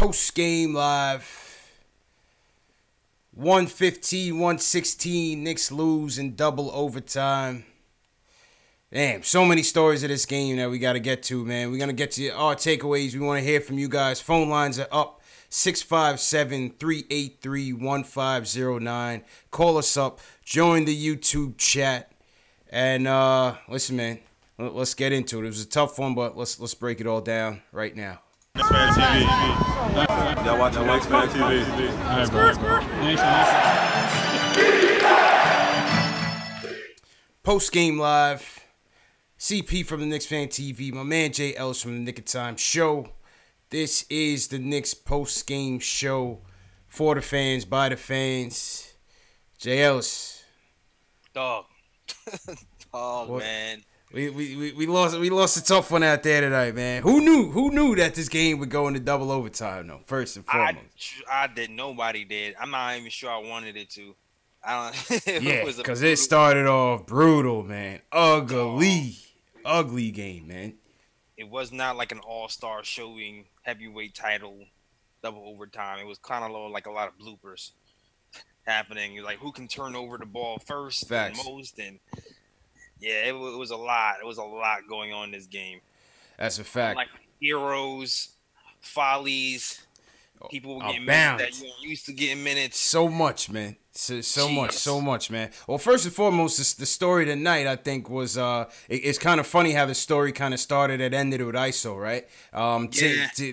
Post game live. 115, 116. Knicks lose in double overtime. Damn, so many stories of this game that we got to get to, man. We're going to get to our takeaways. We want to hear from you guys. Phone lines are up. 657-383-1509. Call us up. Join the YouTube chat. And listen, man, let's get into it. It was a tough one, but let's break it all down right now. Knicks Fan TV. Y'all watching Knicks Fan TV. Post game live. CP from the Knicks Fan TV. My man Jay Ellis from the Nick of Time Show. This is the Knicks post game show for the fans, by the fans. Jay Ellis. Dog, man. We lost a tough one out there tonight, man. Who knew that this game would go into double overtime though? First and foremost, I did. Nobody did. I'm not even sure I wanted it to. I don't. Yeah, because it started off brutal, man. Ugly game, man. It was not like an all-star showing heavyweight title double overtime. It was kind of like a lot of bloopers happening. Like who can turn over the ball first and most, and yeah, it was a lot. It was a lot going on in this game. That's a fact. Like heroes, follies, people were getting minutes that you used to getting minutes. So much, man. So much, man. Well, first and foremost, the story tonight, I think, was it's kind of funny how the story kind of started and ended with ISO, right?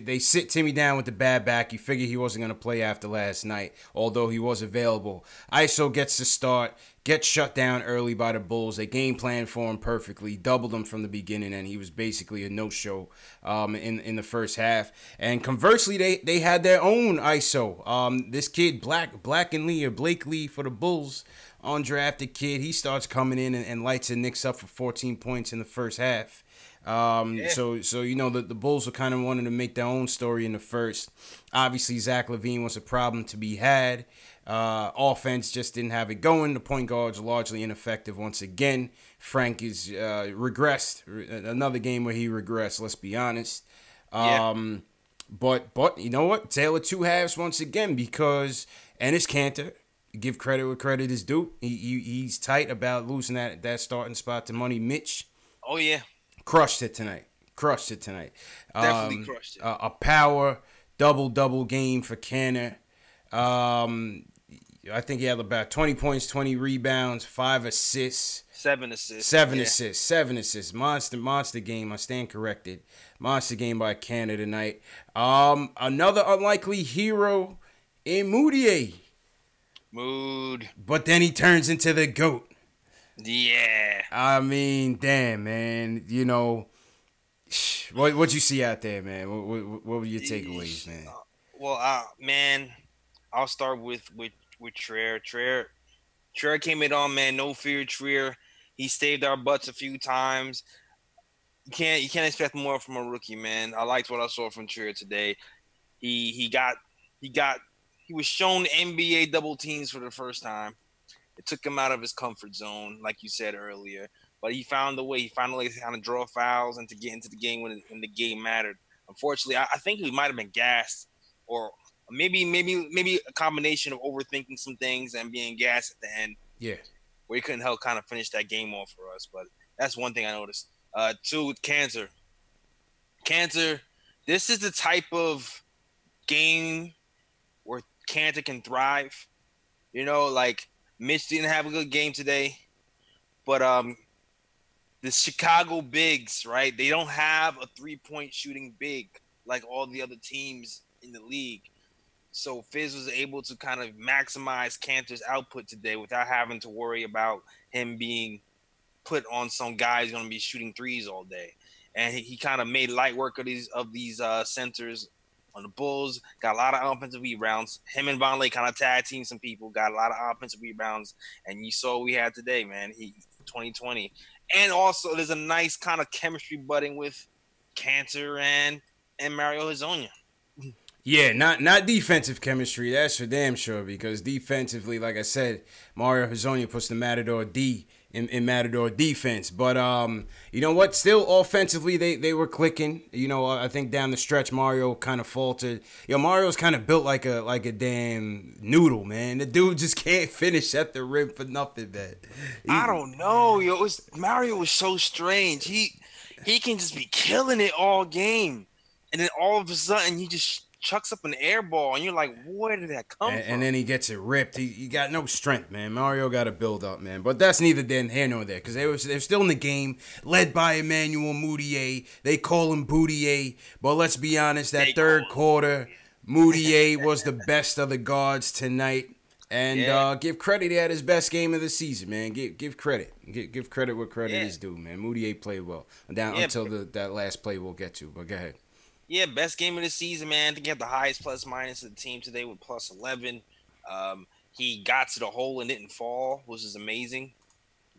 They sit Timmy down with the bad back. You figure he wasn't going to play after last night, although he was available. ISO gets the start, gets shut down early by the Bulls. They game planned for him perfectly, doubled him from the beginning, and he was basically a no-show in the first half. And conversely, they had their own ISO. This kid, Blake Lee for the Bulls, undrafted kid, he starts coming in and lights the Knicks up for 14 points in the first half. So you know the Bulls were kind of wanting to make their own story in the first. Obviously, Zach LaVine was a problem to be had. Offense just didn't have it going. The point guards largely ineffective once again. Frank is regressed. Another game where he regressed, let's be honest. But you know what? Tale of two halves once again, because Enes Kanter, give credit where credit is due. He's tight about losing that starting spot to Money Mitch. Oh, yeah. Crushed it tonight. Definitely crushed it. A power double game for Kanter. I think he had about 20 points, 20 rebounds, 5 assists. 7 assists. 7 assists. Monster game. I stand corrected. Monster game by Kanter tonight. Another unlikely hero in Moutier. But then he turns into the GOAT. Yeah. I mean, damn, man. You know, what'd you see out there, man? What were your takeaways, man? Man, I'll start with Trier. Trier came in on, man. No fear, Trier. He saved our butts a few times. You can't expect more from a rookie, man. I liked what I saw from Trier today. He was shown NBA double teams for the first time. It took him out of his comfort zone, like you said earlier. But he found a way. He found a way to kind of draw fouls and to get into the game when the game mattered. Unfortunately, I think he might have been gassed, or maybe a combination of overthinking some things and being gassed at the end. Yeah, where he couldn't help kind of finish that game off for us. But that's one thing I noticed. Two, with Kanter, this is the type of game where Kanter can thrive. You know, like Mitch didn't have a good game today, but the Chicago bigs, right? They don't have a 3-point shooting big like all the other teams in the league. So Fizz was able to kind of maximize Kanter's output today without having to worry about him being put on some guys going to be shooting threes all day. And he kind of made light work of these centers on the Bulls. Got a lot of offensive rebounds. Him and Vonleh kind of tag team some people. Got a lot of offensive rebounds. And you saw what we had today, man. 2020. And also there's a nice kind of chemistry budding with Kanter and Mario Hezonja. Yeah, not defensive chemistry. That's for damn sure. Because defensively, like I said, Mario Hezonja puts the Matador D in Matador defense. But you know what? Still offensively, they were clicking. You know, I think down the stretch, Mario kind of faltered. Mario's kind of built like a damn noodle, man. The dude just can't finish at the rim for nothing, man. I don't know, yo. Mario was so strange. He can just be killing it all game, and then all of a sudden he just chucks up an air ball, and you're like, where did that come from? And then he gets it ripped. He got no strength, man. Mario got to build up, man. But that's neither here nor there, because they're still in the game, led by Emmanuel Mudiay. They call him Bootier, but let's be honest, that third quarter, Mudiay was the best of the guards tonight. And give credit, he had his best game of the season, man. Give credit. Give credit where credit is due, man. Mudiay played well until that last play we'll get to. But go ahead. Yeah, best game of the season, man. I think he had the highest plus minus of the team today with plus 11. He got to the hole and didn't fall, which is amazing.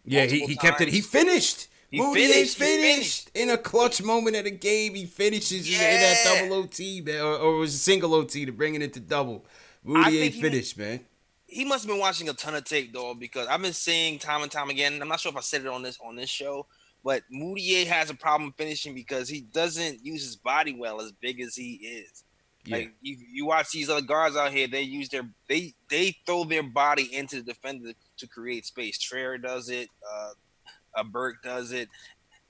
Yeah, he kept it. He finished. Mudiay finished in a clutch moment of the game. He finishes in that double OT, man, or it was a single OT to bring it into double. Mudiay finished, man. He must have been watching a ton of tape, though, because I've been saying time and time again. I'm not sure if I said it on this show, but Mudiay has a problem finishing because he doesn't use his body well, as big as he is. Yeah. Like you watch these other guards out here, they throw their body into the defender to create space. Trier does it, Burke does it,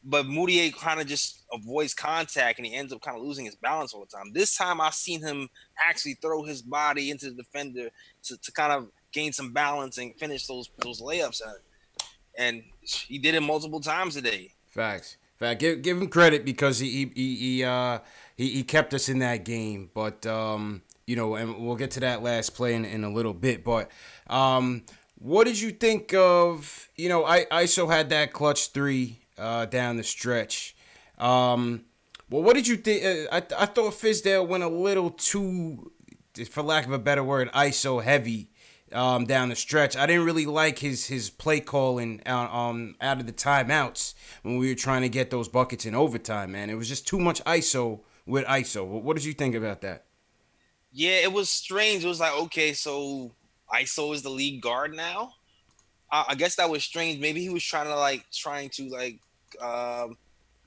but Mudiay kind of just avoids contact and he ends up kind of losing his balance all the time. This time I've seen him actually throw his body into the defender to kind of gain some balance and finish those layups. And he did it multiple times today. Facts. Give him credit because he kept us in that game. But and we'll get to that last play in a little bit. But what did you think of? ISO had that clutch three down the stretch. Well, what did you think? I thought Fizdale went a little too, for lack of a better word, ISO heavy. Down the stretch. I didn't really like his play calling out of the timeouts when we were trying to get those buckets in overtime, man. It was just too much ISO with ISO. What did you think about that? Yeah, it was strange. It was like, okay, so ISO is the lead guard now? I guess that was strange. Maybe he was trying to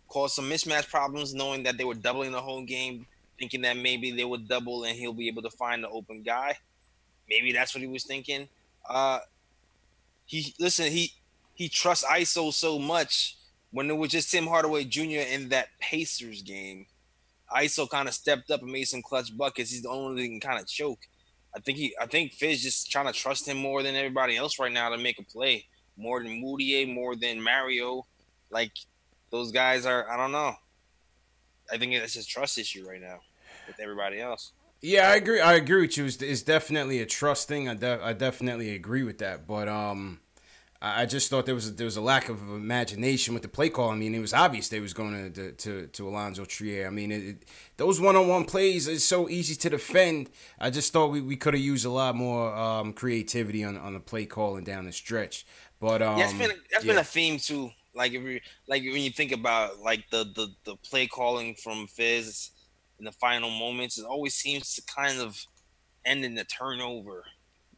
cause some mismatch problems, knowing that they were doubling the whole game, thinking that maybe they would double and he'll be able to find the open guy. Maybe that's what he was thinking. He trusts ISO so much. When it was just Tim Hardaway Jr. in that Pacers game, ISO kind of stepped up and made some clutch buckets. He's the only one that can kind of choke. I think Fizz just trying to trust him more than everybody else right now to make a play. More than Mudiay, more than Mario. Like, those guys are, I don't know. I think it's a trust issue right now with everybody else. Yeah, I agree. I agree with you. It's definitely a trust thing. I definitely agree with that. But I just thought there was a lack of imagination with the play call. I mean, it was obvious they was going to Alonzo Trier. I mean, those one-on-one plays is so easy to defend. I just thought we could have used a lot more creativity on the play calling down the stretch. But that's been a theme too. Like when you think about like the play calling from Fizz in the final moments, it always seems to kind of end in a turnover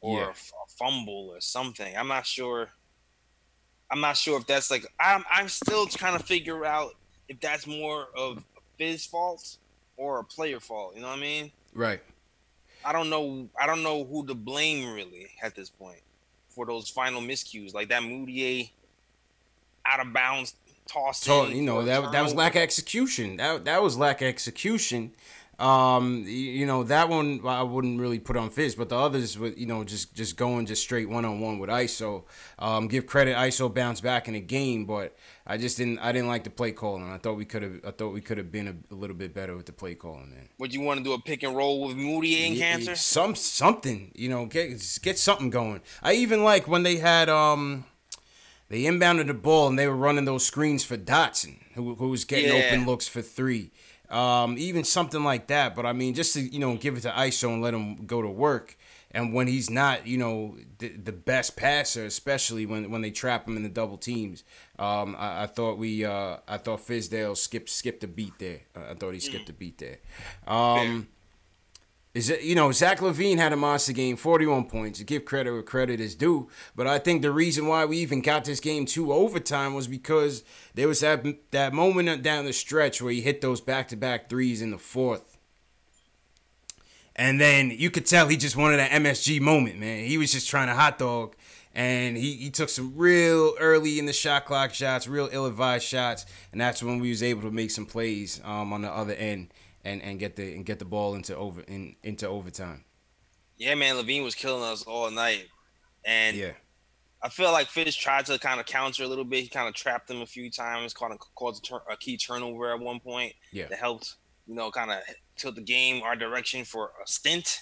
or a fumble or something. I'm not sure if that's like I'm still trying to figure out if that's more of Fizz fault or a player fault. You know what I mean? Right. I don't know who to blame really at this point for those final miscues, like that Mudiay out of bounds toss. So, that was lack of execution. That was lack of execution. That one I wouldn't really put on Fizz, but the others with just going straight one-on-one with ISO. Give credit, ISO bounced back in the game, but I didn't like the play calling. I thought we could have been a little bit better with the play calling, man. Would you want to do a pick and roll with Mudiay and Cantor? Something, get something going. I even like when they had they inbounded the ball and they were running those screens for Dotson, who was getting open looks for three. Even something like that. But I mean, just to, give it to ISO and let him go to work. And when he's not, the best passer, especially when they trap him in the double teams, I thought Fizdale skipped a beat there. I thought he skipped a beat there. is it, Zach LaVine had a monster game, 41 points. To give credit where credit is due, but I think the reason why we even got this game to overtime was because there was that moment down the stretch where he hit those back-to-back threes in the fourth, and then you could tell he just wanted an MSG moment, man. He was just trying to hot dog, and he took some real early in the shot clock shots, real ill-advised shots, and that's when we was able to make some plays on the other end. And get the ball into overtime. Yeah, man, LaVine was killing us all night, and yeah, I feel like Fitz tried to kind of counter a little bit. He kind of trapped them a few times, caused a key turnover at one point. Yeah, that helped kind of tilt the game our direction for a stint.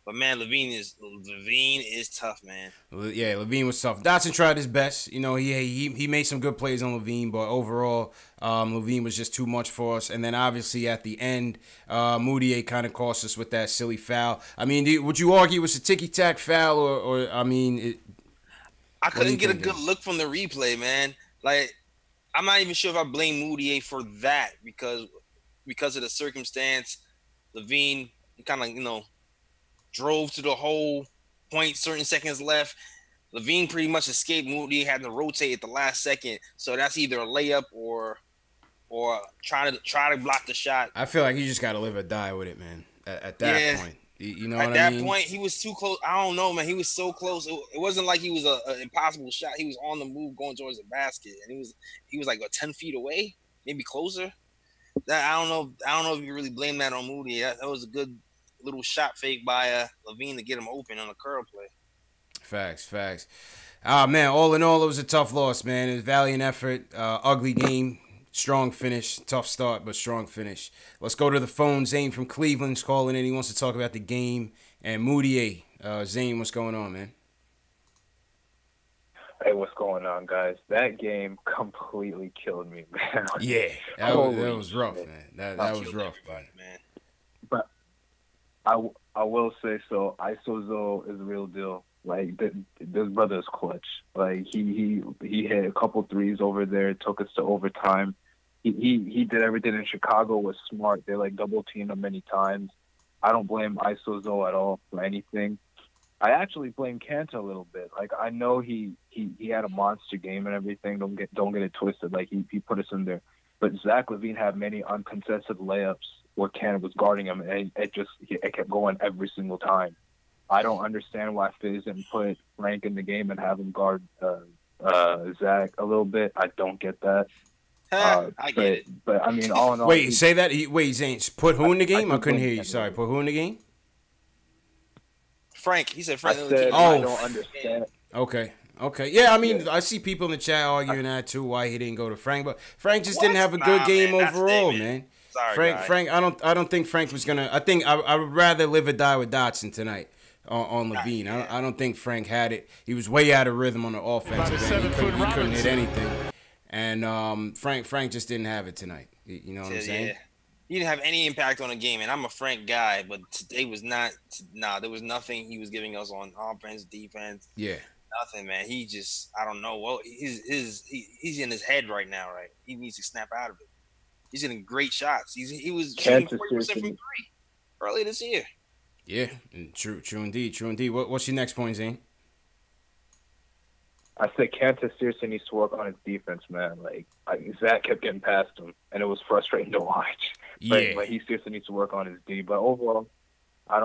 But man, LaVine is tough, man. Yeah, LaVine was tough. Dotson tried his best. He made some good plays on LaVine, but overall, LaVine was just too much for us. And then obviously at the end, Moutier kind of cost us with that silly foul. I mean, would you argue it was a ticky-tack foul, or I mean, I couldn't get a good look from the replay, man. Like, I'm not even sure if I blame Moutier for that because of the circumstance. LaVine kind of drove to the whole point, certain seconds left. LaVine pretty much escaped. Moody had to rotate at the last second. So that's either a layup or try to block the shot. I feel like you just got to live or die with it, man. At that point. You know what I mean? At that point, he was too close. I don't know, man. He was so close. It wasn't like he was an impossible shot. He was on the move going towards the basket. And he was like 10 feet away, maybe closer. I don't know if you really blame that on Moody. That was a good little shot fake by LaVine to get him open on a curl play. Facts. Man, all in all, it was a tough loss, man. It was a valiant effort, ugly game, strong finish, tough start, but strong finish. Let's go to the phone. Zane from Cleveland's calling in. He wants to talk about the game. And Moutier. Zane, what's going on, man? Hey, what's going on, guys? That game completely killed me, man. Yeah, that was rough, man. That was rough, man. But I will say so. Isozo is the real deal. Like this brother is clutch. Like he hit a couple threes over there, took us to overtime. He did everything in Chicago was smart. They like double teamed him many times. I don't blame Isozo at all for anything. I actually blame Kanta a little bit. Like I know he had a monster game and everything. Don't get it twisted. Like he put us in there. But Zach LaVine had many uncontested layups where Canada was guarding him, and it kept going every single time. I don't understand why Fizz didn't put Frank in the game and have him guard Zach a little bit. I don't get that. I get it. But I mean, all in all. Wait, say that. Wait, Zane, put who in the game? I couldn't hear you. Sorry, put who in the game? Frank. He said Frank. I don't understand. Okay. Yeah, I mean, I see people in the chat arguing that too, why he didn't go to Frank, but Frank just didn't have a good game overall, man. Sorry, Frank, I don't think Frank was gonna. I think I would rather live or die with Dotson tonight on LaVine. I don't think Frank had it. He was way out of rhythm on the offensive end. He couldn't hit anything, and Frank just didn't have it tonight. You know what I'm saying? Yeah. He didn't have any impact on the game, and I'm a Frank guy, but today was not. There was nothing he was giving us on offense, defense. Yeah. Nothing, man. He just, I don't know. Well, he's in his head right now, right? He needs to snap out of it. He's hitting great shots. He was shooting 40% from three earlier this year. Yeah, true indeed. What's your next point, Zane? I said Kansas seriously needs to work on his defense, man. Like Zach kept getting past him, and it was frustrating to watch. Yeah, but he seriously needs to work on his D. But overall, I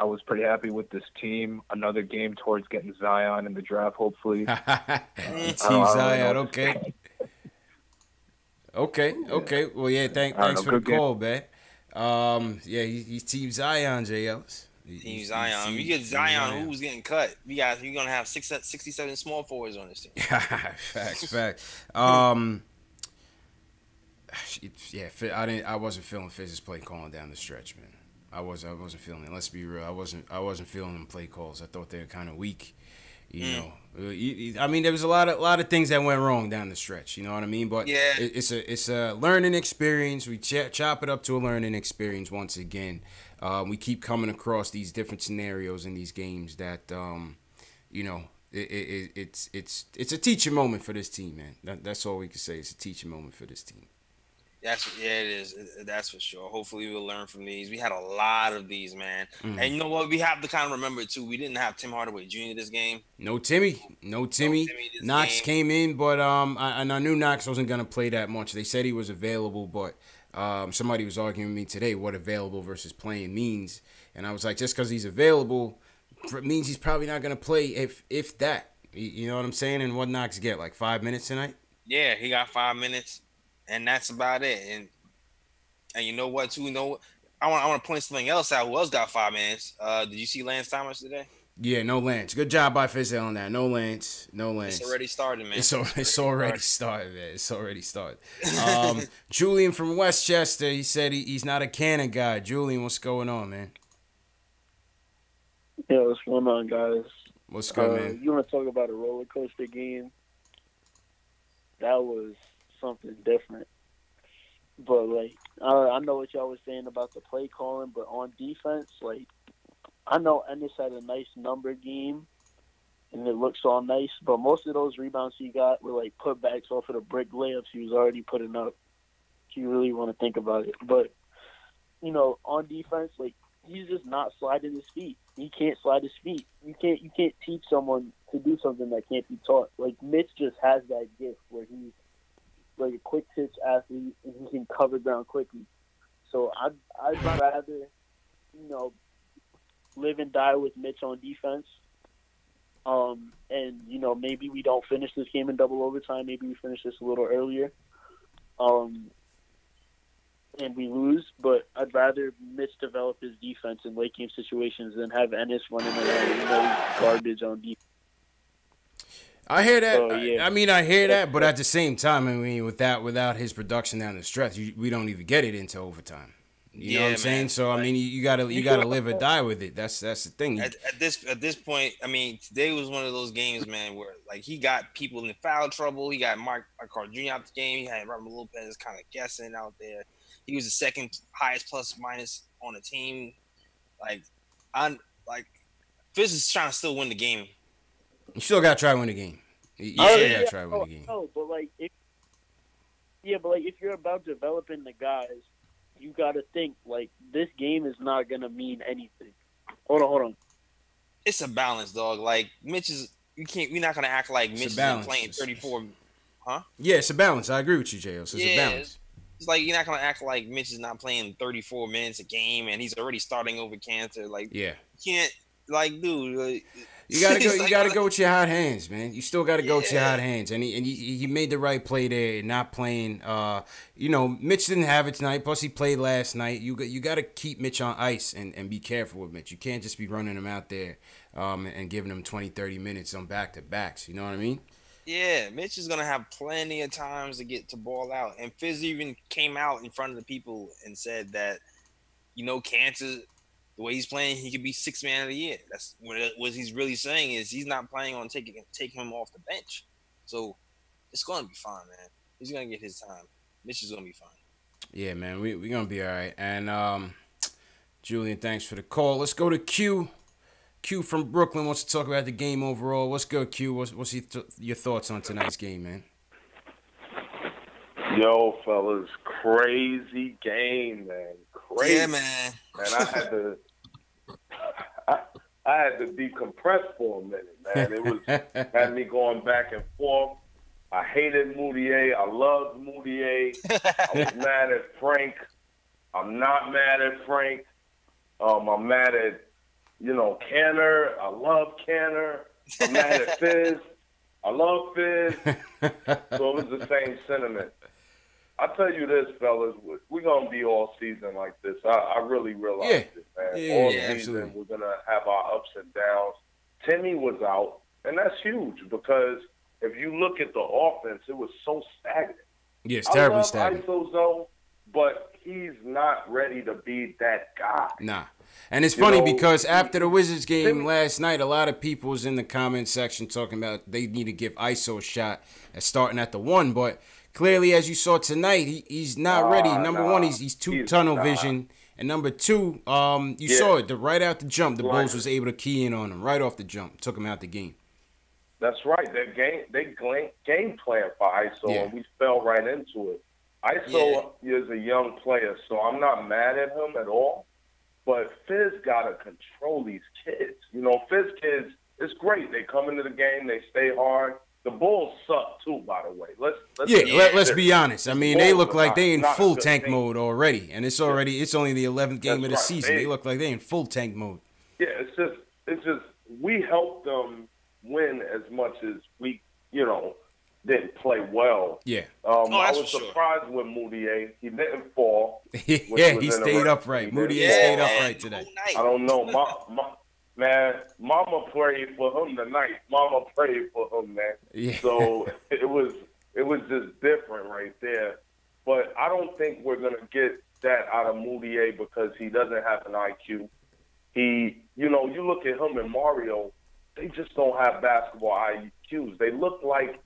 was pretty happy with this team. Another game towards getting Zion in the draft, hopefully. Team Zion, okay. Okay. Well, yeah, thanks for the call, man. Yeah, he's Team Zion, J. Ellis. Team Zion. If you get Zion, who's getting cut? You're going to have 67 small forwards on this team. Facts. I wasn't feeling Fizz's play calling down the stretch, man. I wasn't feeling it. Let's be real. I wasn't feeling them play calls. I thought they were kind of weak. You know, I mean, there was a lot of things that went wrong down the stretch. You know what I mean? But yeah, it's a learning experience. We chop it up to a learning experience once again. We keep coming across these different scenarios in these games that, you know, it's a teaching moment for this team, man. That's all we can say. It's a teaching moment for this team. It is. That's for sure. Hopefully we'll learn from these. We had a lot of these, man. And you know what? We have to kind of remember too. We didn't have Tim Hardaway Jr. this game. No Timmy. This Knox game. came in, but I knew Knox wasn't gonna play that much. They said he was available, but somebody was arguing with me today what available versus playing means, and I was like, just because he's available means he's probably not gonna play if that. You know what I'm saying? And what Knox get, like 5 minutes tonight? Yeah, he got 5 minutes, and that's about it. And you know what? Too, I want to point something else out. Who else got 5 minutes? Did you see Lance Thomas today? Yeah, no Lance. Good job by Fizdale on that. No Lance. It's already started, man. It's already started, man. It's already started. Julian from Westchester, he said he's not a Cannon guy. Julian, what's going on, man? Yeah, what's going on, guys? What's good, man? You want to talk about a roller coaster game? That was something different. But, like, I know what y'all was saying about the play calling, but on defense, like, I know Ennis had a nice number game, and it looks all nice, but most of those rebounds he got were, like, putbacks off of the brick layups he was already putting up, if you really want to think about it. But, you know, on defense, like, he's just not sliding his feet. He can't slide his feet. You can't teach someone to do something that can't be taught. Like, Mitch just has that gift where he's like a quick pitch athlete and he can cover ground quickly. So I'd rather, you know, live and die with Mitch on defense. And, you know, maybe we don't finish this game in double overtime. Maybe we finish this a little earlier. And we lose, but I'd rather Mitch develop his defense in late game situations than have Ennis running around with no garbage on defense. I hear that. So, yeah. I hear that, but at the same time, I mean, without his production down the stretch, we don't even get it into overtime. You know what I'm saying? So I mean, you gotta live or die with it. That's the thing. At this point, I mean, today was one of those games, man, where like he got people in foul trouble. He got Mark Carter Jr. out the game. He had Robert Lopez kind of guessing out there. He was the second highest plus minus on the team. Fizz is trying to still win the game. You still gotta try to win the game. You still gotta try to win the game. No, but if you're about developing the guys, you gotta think like this game is not gonna mean anything. Hold on. It's a balance, dog. Like Mitch is, we're not gonna act like Mitch is playing 34. Huh? Yeah, it's a balance. I agree with you, J.O. So it's a balance. It's like you're not gonna act like Mitch is not playing 34 minutes a game and he's already starting over Cantor. Like, you can't, like, dude. Like, you gotta go. You gotta go with your hot hands, man. You still gotta go with your hot hands. And he made the right play there, not playing. You know, Mitch didn't have it tonight. Plus, he played last night. You gotta keep Mitch on ice and be careful with Mitch. You can't just be running him out there and giving him 20, 30 minutes on back to backs. You know what I mean? Yeah, Mitch is gonna have plenty of times to get to ball out. And Fizz even came out in front of the people and said that, you know, Cantor, the way he's playing, he could be 6th man of the year. That's what he's really saying is he's not planning on taking him off the bench. So it's gonna be fine, man. He's gonna get his time. Mitch is gonna be fine. Yeah, man, we're gonna be all right. And Julian, thanks for the call. Let's go to Q. Q from Brooklyn wants to talk about the game overall. What's good, Q? What's your thoughts on tonight's game, man? Yo, fellas, crazy game, man. Crazy. Yeah, man. And I had to decompress for a minute, man. It was had me going back and forth. I hated Moutier. I loved Moutier. I was mad at Frank. I'm not mad at Frank. I'm mad at, you know, Canner. I love Canner. I'm mad at Fizz. I love Fizz. So it was the same sentiment. I tell you this, fellas, we're going to be all season like this. I really realize it, man. All season, absolutely. We're going to have our ups and downs. Timmy was out, and that's huge because if you look at the offense, it was so stagnant. Yeah, it's terribly I love stagnant. ISO zone, but he's not ready to be that guy. Nah. And it's funny because after the Wizards game last night, a lot of people was in the comment section talking about they need to give ISO a shot at starting at the 1, but clearly, as you saw tonight, he's not ready. Number one, he's too tunnel vision. And number two, you saw it. Right out the jump, the Bulls was able to key in on him. Right off the jump. Took him out the game. That's right. They game plan for ISO, and we fell right into it. ISO is a young player, so I'm not mad at him at all. But Fizz got to control these kids. You know, Fizz kids, it's great. They come into the game, they stay hard. The Bulls suck too, by the way. Let's be honest. I mean, they look like they in full tank mode already, and it's only the 11th game of the season. They look like they in full tank mode. Yeah, it's just we helped them win as much as we, didn't play well. Yeah. I was surprised with Moutier. He didn't fall. Yeah, he stayed upright. Moutier stayed upright today. I don't know. Man, Mama prayed for him tonight. Mama prayed for him, man. Yeah. So it was just different right there. But I don't think we're gonna get that out of Moutier because he doesn't have an IQ. You look at him and Mario, they just don't have basketball IQs. They look like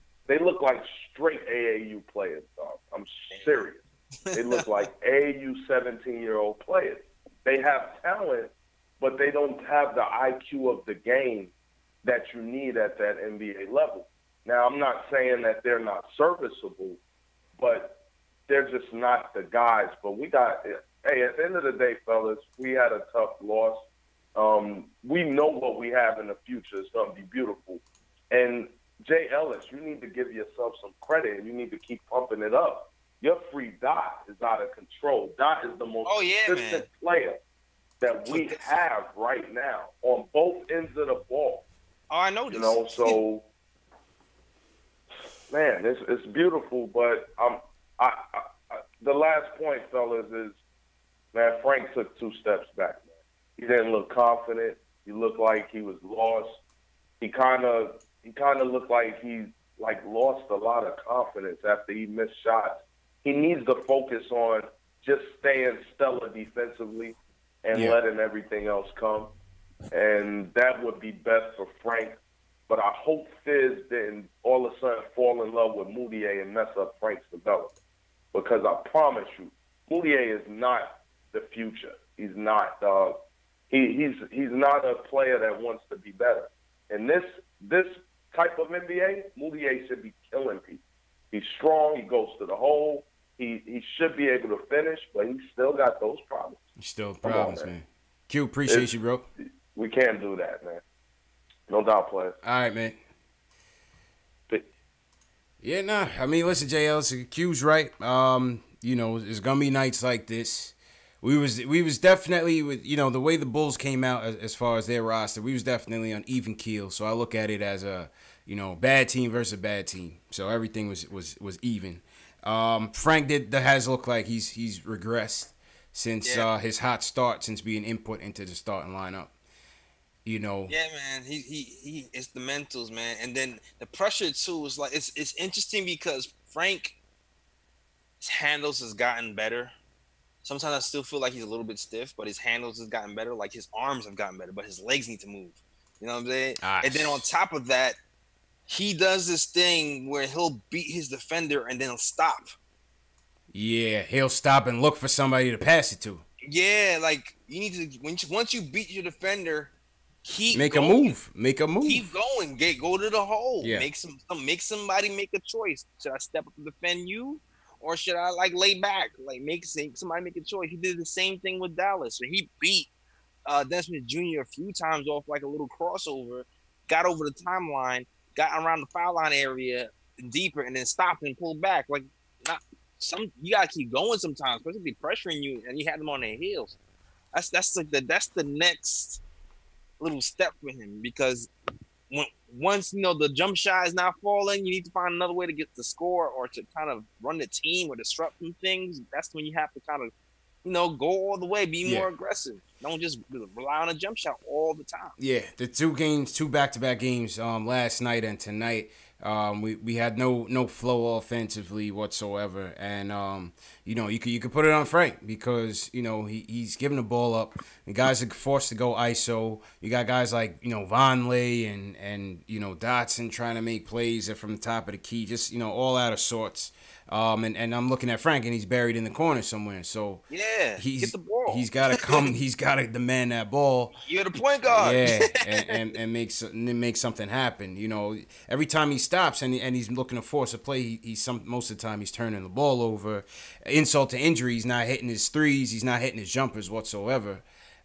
straight AAU players, dog. I'm serious. They look like AAU 17-year-old players. They have talent, but they don't have the IQ of the game that you need at that NBA level. Now, I'm not saying that they're not serviceable, but they're just not the guys. But at the end of the day, fellas, we had a tough loss. We know what we have in the future. It's going to be beautiful. And Jay Ellis, you need to give yourself some credit, and you need to keep pumping it up. Your free Dot is out of control. Dot is the most consistent player that we have right now on both ends of the ball. Oh, I know this. So man, it's beautiful. But the last point, fellas, is man, Frank took 2 steps back. Man. He didn't look confident. He looked like he was lost. He kind of looked like he lost a lot of confidence after he missed shots. He needs to focus on just staying stellar defensively and letting everything else come. And that would be best for Frank. But I hope Fizz didn't all of a sudden fall in love with Moutier and mess up Frank's development. Because I promise you, Moutier is not the future. He's not. He's not a player that wants to be better. And this type of NBA, Moutier should be killing people. He's strong. He goes to the hole. He should be able to finish, but he still got those problems. Still problems, man. Q, appreciate you, bro. We can't do that, man. No doubt, player. All right, man. Yeah, nah. I mean, listen, JL, Q's right. There's gonna be nights like this. We was definitely with the way the Bulls came out as far as their roster. We was definitely on even keel. So I look at it as a bad team versus a bad team. So everything was even. Frank has looked like he's regressed since his hot start, since being input into the starting lineup. Yeah, man. He it's the mentals, man, and then the pressure too is like it's interesting because Frank's handles has gotten better. Sometimes I still feel like he's a little bit stiff, but his handles has gotten better. Like his arms have gotten better, but his legs need to move. You know what I'm saying? Nice. And then on top of that, he does this thing where he'll beat his defender and then he'll stop. Yeah, he'll stop and look for somebody to pass it to. Yeah, like you need to once you beat your defender, make a move. Keep going. Go to the hole. Yeah. Make somebody make a choice. Should I step up and defend you? Or should I lay back? Make somebody make a choice. He did the same thing with Dallas. So he beat Dennis Smith Jr. a few times off a little crossover, got over the timeline, got around the foul line area deeper, and then stopped and pulled back. You gotta keep going sometimes, especially pressuring you, and you had them on their heels. That's the next little step for him because once the jump shot is not falling, you need to find another way to get the score or to kind of run the team or disrupt some things. That's when you have to kind of go all the way, be more aggressive. Don't just rely on a jump shot all the time. Yeah, the two back-to-back games last night and tonight, we had no flow offensively whatsoever, and you could put it on Frank because he's giving the ball up. The guys are forced to go ISO. You got guys like Vonleh and Dotson trying to make plays from the top of the key, just all out of sorts. And I'm looking at Frank, and he's buried in the corner somewhere. So yeah, get the ball. He's got to come. He's got to demand that ball. You're the point guard. Yeah, and make something happen. You know, every time he stops and he's looking to force a play, most of the time he's turning the ball over. Insult to injury, he's not hitting his threes. He's not hitting his jumpers whatsoever.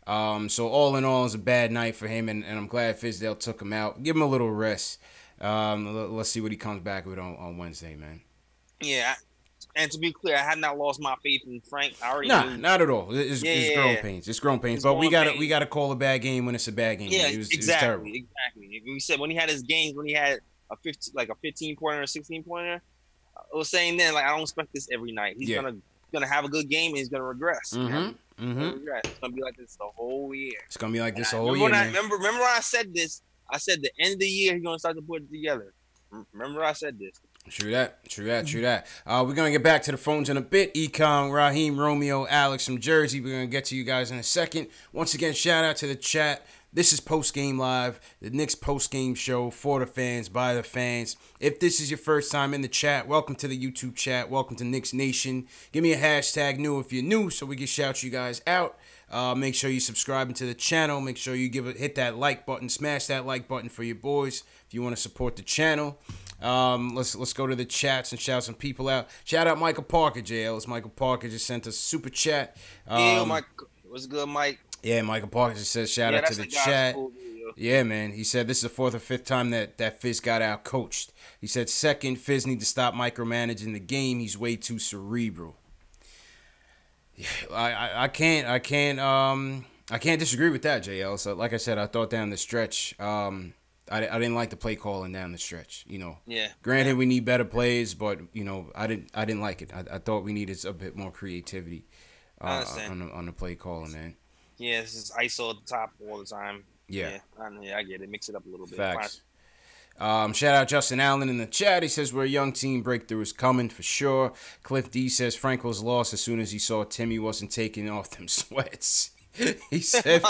So all in all, it's a bad night for him, and I'm glad Fizdale took him out. Give him a little rest. Let's see what he comes back with on Wednesday, man. Yeah, and to be clear, I have not lost my faith in Frank. I already knew. Not at all. It's growing pains. It's growing pains. But we gotta call a bad game when it's a bad game. Yeah, it was exactly. It was Exactly. We said when he had his games, when he had a 15-pointer or a 16-pointer, I was saying then, like, I don't expect this every night. He's gonna have a good game and he's gonna regress. It's gonna be like this the whole year. It's gonna be like this the whole year. Remember when I said this? I said the end of the year he's gonna start to put it together. Remember I said this. True that. We're going to get back to the phones in a bit. Econ, Raheem, Romeo, Alex from Jersey. We're going to get to you guys in a second. Once again, shout out to the chat. This is Post Game Live, the Knicks post game show for the fans, by the fans. If this is your first time in the chat, welcome to the YouTube chat. Welcome to Knicks Nation. Give me a hashtag new if you're new so we can shout you guys out. Make sure you subscribe to the channel. Make sure you hit that like button, smash that like button for your boys if you want to support the channel. Let's go to the chats and shout some people out. Shout out Michael Parker, JL. It's Michael Parker just sent us a super chat. Mike. What's good, Mike? Yeah, Michael Parker just says shout out to the chat. Cool, yeah, man. He said this is the fourth or fifth time that Fizz got out coached. He said second, Fizz need to stop micromanaging the game. He's way too cerebral. I can't disagree with that, JL. So like I said, I thought down the stretch, I didn't like the play calling down the stretch. You know. Yeah. Granted, we need better plays, but you know, I didn't like it. I thought we needed a bit more creativity on the play calling, man. Yeah, this is ISO at the top all the time. Yeah. I get it. Mix it up a little bit. Facts. Shout out Justin Allen in the chat. He says we're a young team. Breakthrough is coming for sure. Cliff D says Frank was lost as soon as he saw Timmy wasn't taking off them sweats. He said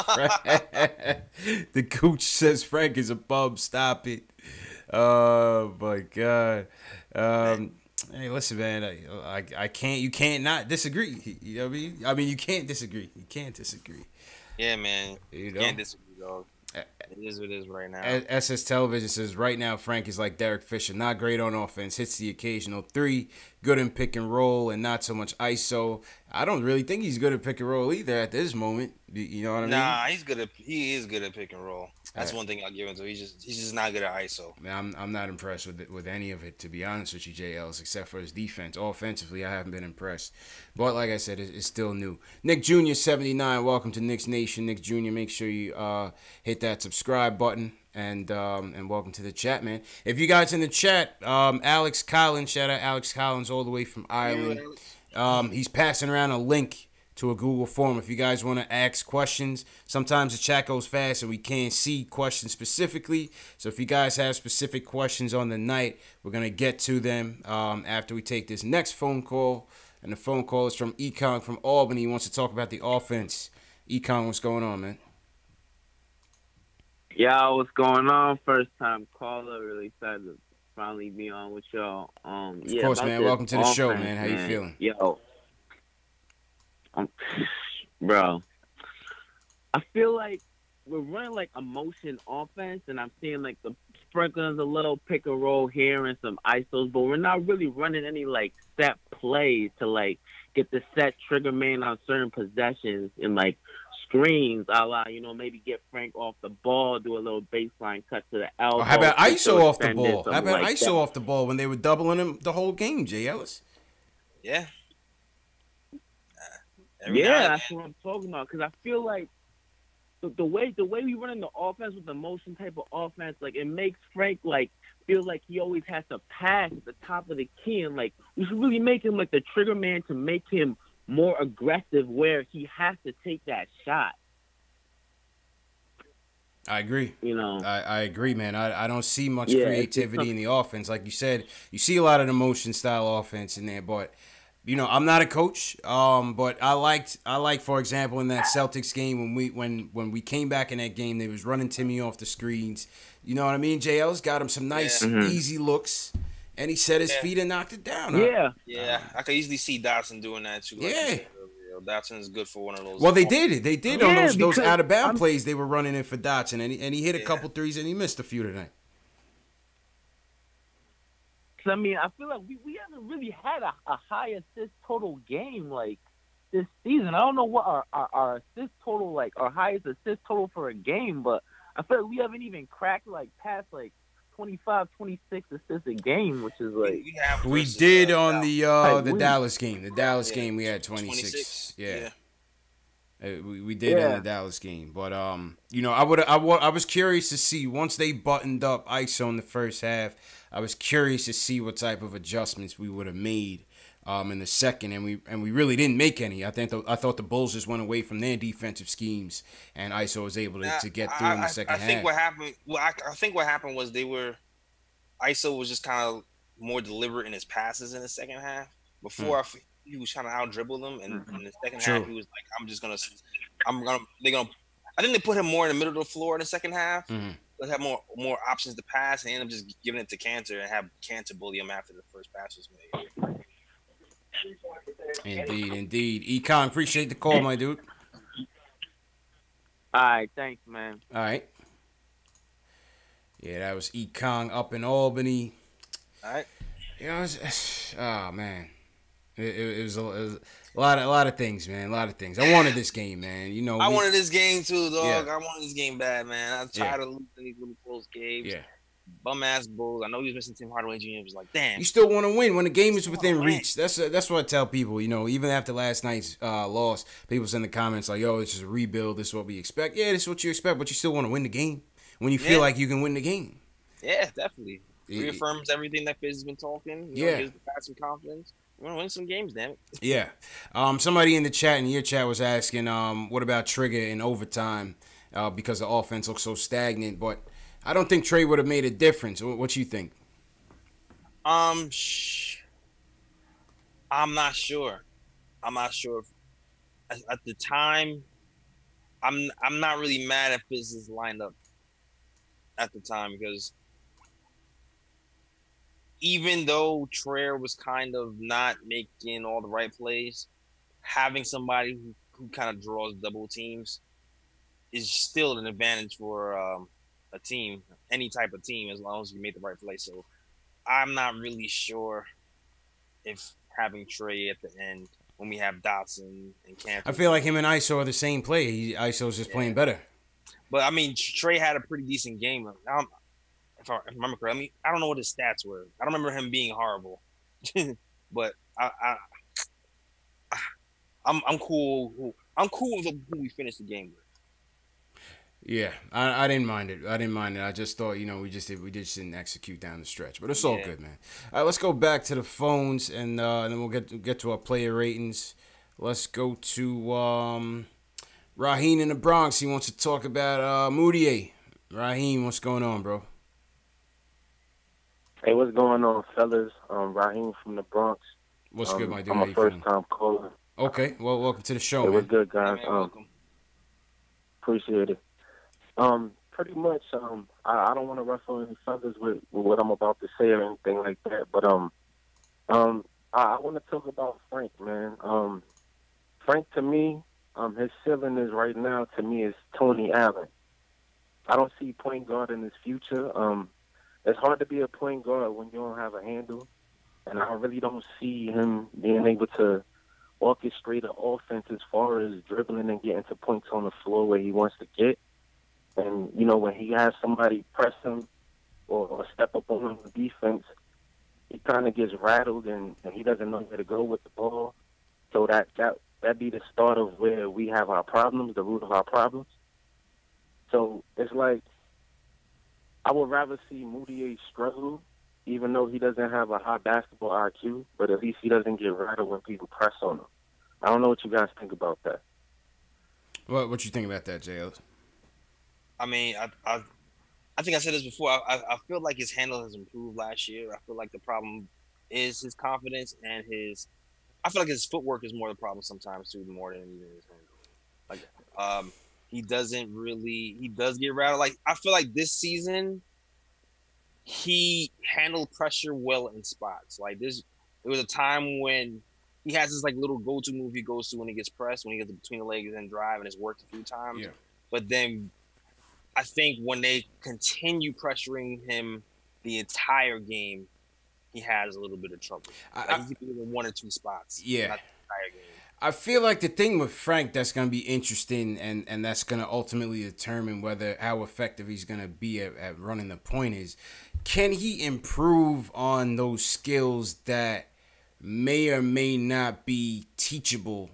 the coach says Frank is a bum. Stop it. Oh my God. Hey, listen, man. I can't. You can't not disagree. You know what I mean? I mean, you can't disagree. You can't disagree. Yeah, man. You know? Can't disagree, dog. It is what it is right now. SS Television says right now Frank is like Derek Fisher, not great on offense, hits the occasional three, good in pick and roll, and not so much ISO. I don't really think he's good at pick and roll either at this moment. You know what I mean? Nah, he is good at pick and roll. That's one thing I'll give him to. He's just not good at ISO. Man, I'm not impressed with any of it, to be honest with you, JLs, except for his defense. Offensively, I haven't been impressed. But like I said, it's still new. Nick Jr. 79, welcome to Knicks Nation. Nick Jr., make sure you hit that subscribe button. And welcome to the chat, man. If you guys in the chat, Alex Collins, shout out Alex Collins all the way from Ireland. He's passing around a link to a Google form if you guys want to ask questions. Sometimes the chat goes fast and we can't see questions specifically. So if you guys have specific questions on the night, we're going to get to them after we take this next phone call. And the phone call is from Econ from Albany. He wants to talk about the offense. Econ, what's going on, man? Yo, what's going on? First time caller. Really excited to finally be on with y'all. Of course, man. Welcome to the show, man. How you feeling? Yo, bro, I feel like we're running like a motion offense, and I'm seeing like the sprinklings, a little pick and roll here and some ISOs, but we're not really running any like set plays to like get the set trigger man on certain possessions and like screens, a la, you know, maybe get Frank off the ball, do a little baseline cut to the elbow. How about ISO off the ball? How about like ISO off the ball when they were doubling him the whole game, Jay Ellis? Yeah. That's what I'm talking about. Because I feel like the way we run in the offense with the motion type of offense, like it makes Frank like feel like he always has to pass at the top of the key, and like we should really make him like the trigger man to make him more aggressive where he has to take that shot. I agree. You know, I agree, man. I don't see much creativity in the offense. Like you said, you see a lot of the motion style offense in there, but you know, I'm not a coach. But I liked, for example, in that Celtics game when we came back in that game, they was running Timmy off the screens. You know what I mean? JL's got him some nice easy looks. and he set his Yeah. feet and knocked it down. Yeah. Yeah, I could easily see Dotson doing that too. Like you Yeah. said earlier. Dotson is good for one of those. Well, they did it. They did on Yeah, those because out of bound I'm- plays. They were running in for Dotson, and he hit a Yeah. couple threes, and he missed a few tonight. I mean, I feel like we haven't really had a high assist total game like this season. I don't know what our assist total, like our highest assist total for a game, but I feel like we haven't even cracked like past like 25, 26 assists a game, which is like We did on the we- Dallas game. The Dallas Yeah. game we had 26. Yeah. We did in Yeah. the Dallas game, but you know, I was curious to see once they buttoned up ISO in the first half. I was curious to see what type of adjustments we would have made in the second, and we really didn't make any. I thought the Bulls just went away from their defensive schemes, and ISO was able to get through in the second I think half. what happened. Well, I think what happened was ISO was just kind of more deliberate in his passes in the second half. Before he was trying to out dribble them, and in the second half he was like, I think they put him more in the middle of the floor in the second half. Let's have more options to pass, and end up just giving it to Cantor and have Cantor bully him after the first pass was made. Indeed. Econ, appreciate the call, my dude. all right, thanks, man. All right. Yeah, that was Econ up in Albany. All right. You know, oh man, it was a lot of things, man. A lot of things. I wanted this game, man. You know, I wanted this game too, dog. Yeah. I wanted this game bad, man. I'm tired of losing these little close games. Yeah. Bum ass Bulls. I know he was missing Tim Hardaway Jr. It was like, damn. You still want to win when the game is within wanna win. reach. That's what I tell people. You know, even after last night's loss, people send the comments like, "Yo, this is a rebuild. This is what we expect." Yeah, this is what you expect, but you still want to win the game when you feel like you can win the game. Yeah, definitely. Reaffirms everything that Fizz has been talking. You know, gives the guys some confidence. We want to win some games, damn it. Yeah. Somebody in the chat, in your chat, was asking, what about Trigger in overtime because the offense looks so stagnant. But I don't think Trey would have made a difference. What you think? I'm not sure. At the time, I'm not really mad at Fizz's lineup at the time because even though Traer was kind of not making all the right plays, having somebody who kind of draws double teams is still an advantage for a team, any type of team, as long as you make the right play. So I'm not really sure if having Trey at the end when we have Dotson and Cantor. I feel like him and ISO are the same play. ISO's just playing better. But I mean, Trey had a pretty decent game. If I remember correctly, I mean, I don't know what his stats were. I don't remember him being horrible, but I'm cool. I'm cool with who we finished the game with. Yeah, I didn't mind it. I just thought, you know, we just didn't execute down the stretch. But it's all good, man. All right, let's go back to the phones, and then we'll get to our player ratings. Let's go to Raheem in the Bronx. He wants to talk about Moutier. Raheem, what's going on, bro? Hey, what's going on, fellas? Raheem from the Bronx. What's good, my dude? I'm a first-time caller. Okay, well, welcome to the show, Hey, man. what's good, guys? Hey, man, welcome. Appreciate it. Pretty much, I don't want to ruffle any feathers with what I'm about to say or anything like that, but I want to talk about Frank, man. Frank, to me, his ceiling is right now, to me, is Tony Allen. I don't see point guard in his future. It's hard to be a point guard when you don't have a handle, and I really don't see him being able to orchestrate an offense as far as dribbling and getting to points on the floor where he wants to get. And, you know, when he has somebody press him or step up on him in defense, he kind of gets rattled and he doesn't know where to go with the ball. So that'd be the start of where we have our problems, the root of our problems. So it's like I would rather see Moutier struggle, even though he doesn't have a high basketball IQ, but at least he doesn't get rattled when people press on him. I don't know what you guys think about that. What you think about that, J.L.? I mean, I think I said this before. I feel like his handle has improved last year. I feel like the problem is his confidence and I feel like his footwork is more the problem sometimes too, more than even his handle. Like, he does get rattled. Like, I feel like this season, he handled pressure well in spots. Like there was a time when he has this like little go-to move he goes to when he gets pressed, when he gets between the legs and drive, and it's worked a few times. Yeah. But then I think when they continue pressuring him the entire game, he has a little bit of trouble. Like he can be in one or two spots. Yeah. Not the entire game. I feel like the thing with Frank that's going to be interesting and that's going to ultimately determine how effective he's going to be at running the point is, can he improve on those skills that may or may not be teachable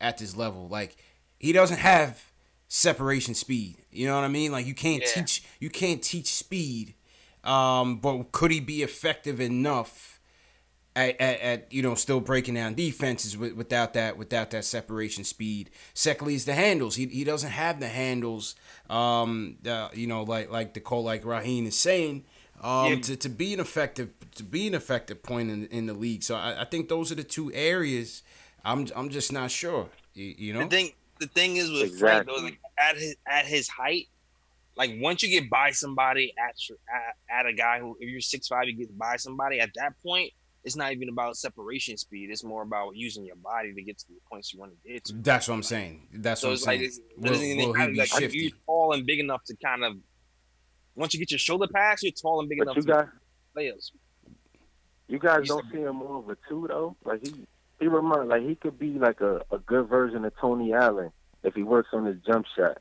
at this level? Like, he doesn't have separation speed. You know what I mean? Like, you can't teach speed. But could he be effective enough at still breaking down defenses without that separation speed? Secondly, is the handles. He doesn't have the handles. Like Raheem is saying, to be an effective point in the league. So I think those are the two areas. I'm just not sure. You know. The thing is with Frank, though, like at his height, like once you get by somebody at a guy who, if you're 6'5", you get by somebody at that point. It's not even about separation speed. It's more about using your body to get to the points you want to get to. That's what I'm saying. Will he be shifty? You're tall and big enough to kind of, once you get your shoulder pass, you're tall and big enough to players. You guys don't see him more of a two though. Like he reminds, like he could be like a good version of Tony Allen if he works on his jump shot.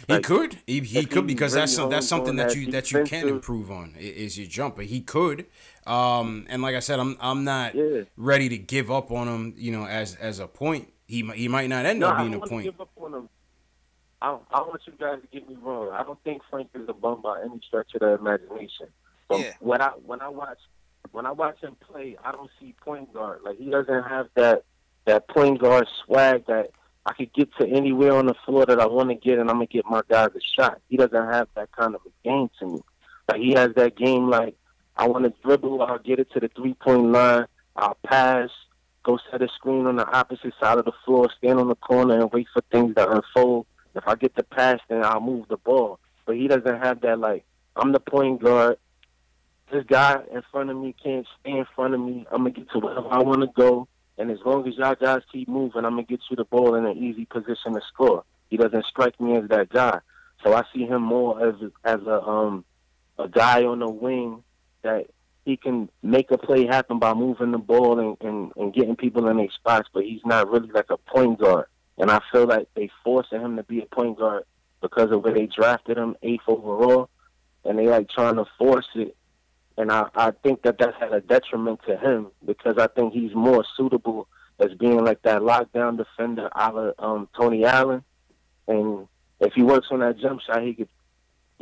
Like, he could. He could, because that's something that you can improve on is your jumper. He could. And like I said, I'm not ready to give up on him. As a point, he might not end up being a point. Give up on him. I want you guys to get me wrong. I don't think Frank is a bum by any stretch of the imagination. But when I watch him play, I don't see point guard. Like, he doesn't have that point guard swag that I could get to anywhere on the floor that I want to get, and I'm going to get my guys a shot. He doesn't have that kind of a game to me. Like, he has that game like, I want to dribble, I'll get it to the three-point line, I'll pass, go set a screen on the opposite side of the floor, stand on the corner and wait for things to unfold. If I get the pass, then I'll move the ball. But he doesn't have that, like, I'm the point guard. This guy in front of me can't stay in front of me. I'm going to get to wherever I want to go. And as long as y'all guys keep moving, I'm going to get you the ball in an easy position to score. He doesn't strike me as that guy. So I see him more as a guy on the wing that he can make a play happen by moving the ball and getting people in their spots, but he's not really like a point guard. And I feel like they forcing him to be a point guard because of where they drafted him 8th overall, and they like trying to force it. And I think that's had a detriment to him because I think he's more suitable as being like that lockdown defender a la Tony Allen. And if he works on that jump shot, he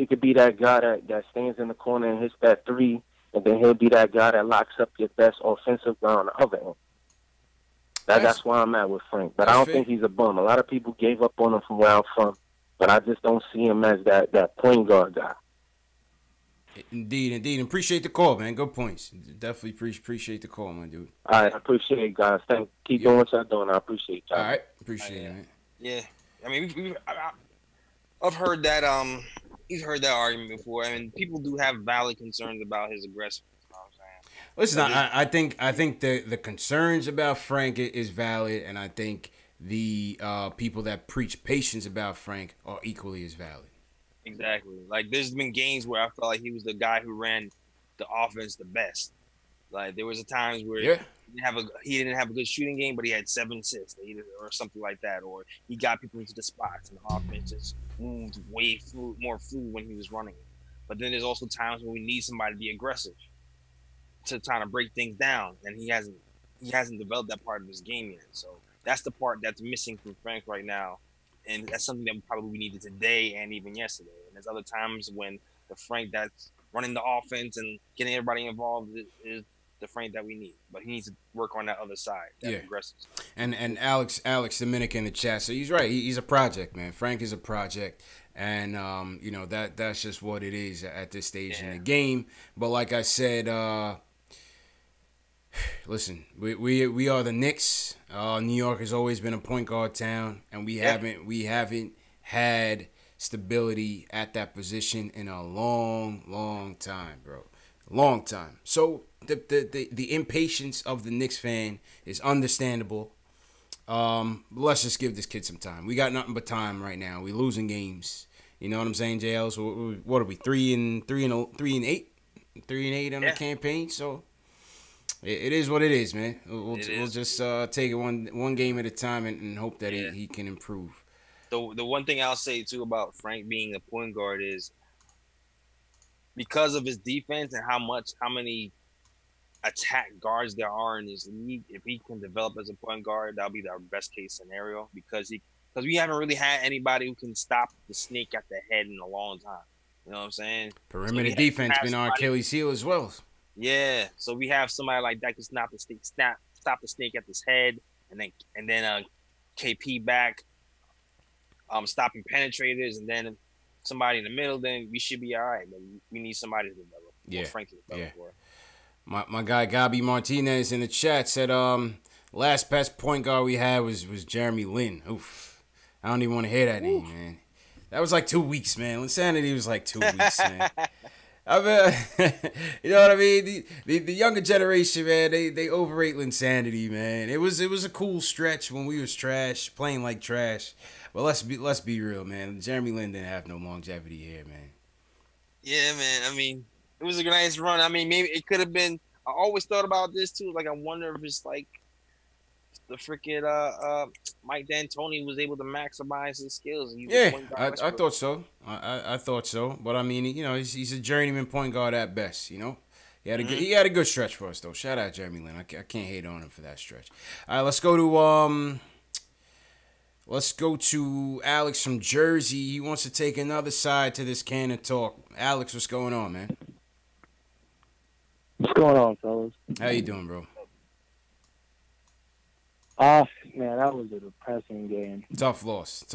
could be that guy that stands in the corner and hits that three, and then he'll be that guy that locks up your best offensive guy on the other end. That's why I'm at with Frank. But I don't think he's a bum. A lot of people gave up on him from where I'm from, but I just don't see him as that point guard guy. Indeed. Appreciate the call, man. Good points. Definitely appreciate the call, my dude. All right, I appreciate it, guys. Keep doing what y'all doing. I appreciate y'all. All right, appreciate it, man. Yeah, I mean, I've heard that. He's heard that argument before. I mean, people do have valid concerns about his aggressiveness. You know what I'm saying? Listen, I think the concerns about Frank is valid, and I think the people that preach patience about Frank are equally as valid. Exactly. Like, there's been games where I felt like he was the guy who ran the offense the best. Like, there was a times where he didn't have a good shooting game, but he had 7 assists or something like that. Or he got people into the spots, and the offense just moved more fluid when he was running. But then there's also times when we need somebody to be aggressive to kind of break things down, and he hasn't developed that part of his game yet. So that's the part that's missing from Frank right now. And that's something that we probably needed today and even yesterday. And there's other times when the Frank that's running the offense and getting everybody involved is the Frank that we need. But he needs to work on that other side, that aggressive. And Alex Dominic in the chat, so he's right. He's a project, man. Frank is a project. And, that's just what it is at this stage in the game. But like I said, listen, we are the Knicks. New York has always been a point guard town, and we haven't had stability at that position in a long time, bro. Long time. So the impatience of the Knicks fan is understandable. Let's just give this kid some time. We got nothing but time right now. We losing games. You know what I'm saying, JL? So what are we? 3-8 on the campaign. So it is what it is, man. We'll just take it one game at a time and hope that he can improve. The one thing I'll say too about Frank being a point guard is because of his defense and how many attack guards there are in this league. If he can develop as a point guard, that'll be our best case scenario because we haven't really had anybody who can stop the snake at the head in a long time. You know what I'm saying? Perimeter defense been our Achilles heel as well. Yeah, so we have somebody like that can stop the snake at his head, and then KP back, stopping penetrators, and then somebody in the middle. Then we should be all right. But we need somebody to develop. Yeah, Frank to develop for. My guy Gabi Martinez in the chat said last best point guard we had was Jeremy Lin. Oof. I don't even want to hear that name, man. That was like 2 weeks, man. Insanity was like 2 weeks, man. I mean, you know what I mean? The younger generation, man, they overrate Linsanity, man. It was a cool stretch when we was trash, playing like trash. But let's be real, man. Jeremy Lin didn't have no longevity here, man. Yeah, man. I mean, it was a nice run. I mean, maybe it could have been. I always thought about this too. Like, I wonder if it's like the freaking Mike D'Antoni was able to maximize his skills. Yeah, I thought so. I thought so. But I mean, you know, he's a journeyman point guard at best. You know, he had a good stretch for us though. Shout out Jeremy Lin. I can't hate on him for that stretch. All right, let's go to Alex from Jersey. He wants to take another side to this can of talk. Alex, what's going on, man? What's going on, fellas? How you doing, bro? Man, that was a depressing game. Tough loss,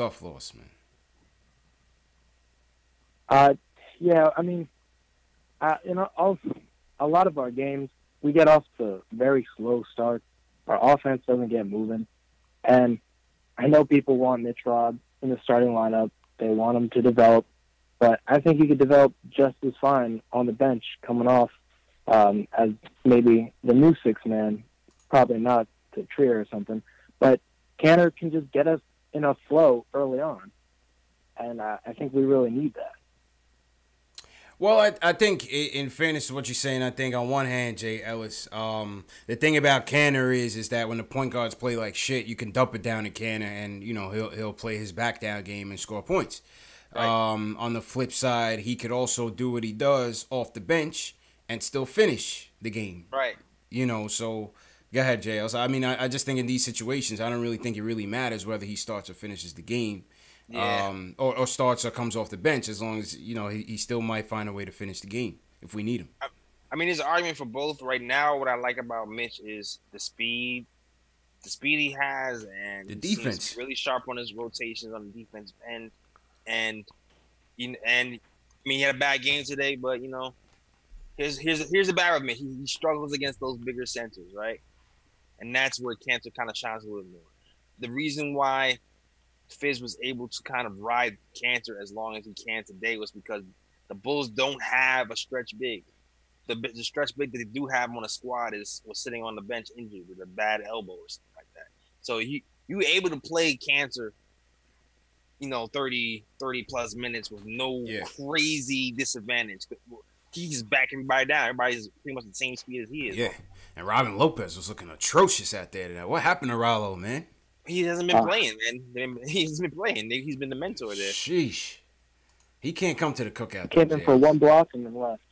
man. Yeah, I mean, a lot of our games, we get off to very slow starts. Our offense doesn't get moving. And I know people want Mitch Rob in the starting lineup. They want him to develop. But I think he could develop just as fine on the bench coming off as maybe the new sixth man, probably not to Trier or something. But Cantor can just get us in a flow early on. And I think we really need that. Well, I think in fairness to what you're saying, I think on one hand, Jay Ellis, the thing about Cantor is that when the point guards play like shit, you can dump it down to Cantor and, you know, he'll play his back down game and score points. Right. On the flip side, he could also do what he does off the bench and still finish the game. Right. You know, so go ahead, Jay Ellis. I mean, I just think in these situations, I don't really think it really matters whether he starts or finishes the game. Yeah. Or starts or comes off the bench, as long as, you know, he still might find a way to finish the game if we need him. I mean, there's an argument for both. Right now, what I like about Mitch is the speed he has, and the defense. He's really sharp on his rotations on the defense end. And I mean, he had a bad game today, but, you know, here's the bad with Mitch. He struggles against those bigger centers, right? And that's where Cantor kind of shines a little more. The reason why Fizz was able to kind of ride Cantor as long as he can today was because the Bulls don't have a stretch big. The stretch big that they do have on a squad was sitting on the bench injured with a bad elbow or something like that. So you were able to play Cantor, you know, 30 plus minutes with no crazy disadvantage. He's just backing everybody down. Everybody's pretty much the same speed as he is. Yeah, and Robin Lopez was looking atrocious out there today. What happened to Rollo, man? He hasn't been playing, man. He's been playing. He's been the mentor there. Sheesh. He can't come to the cookout. Came in for one block and then left.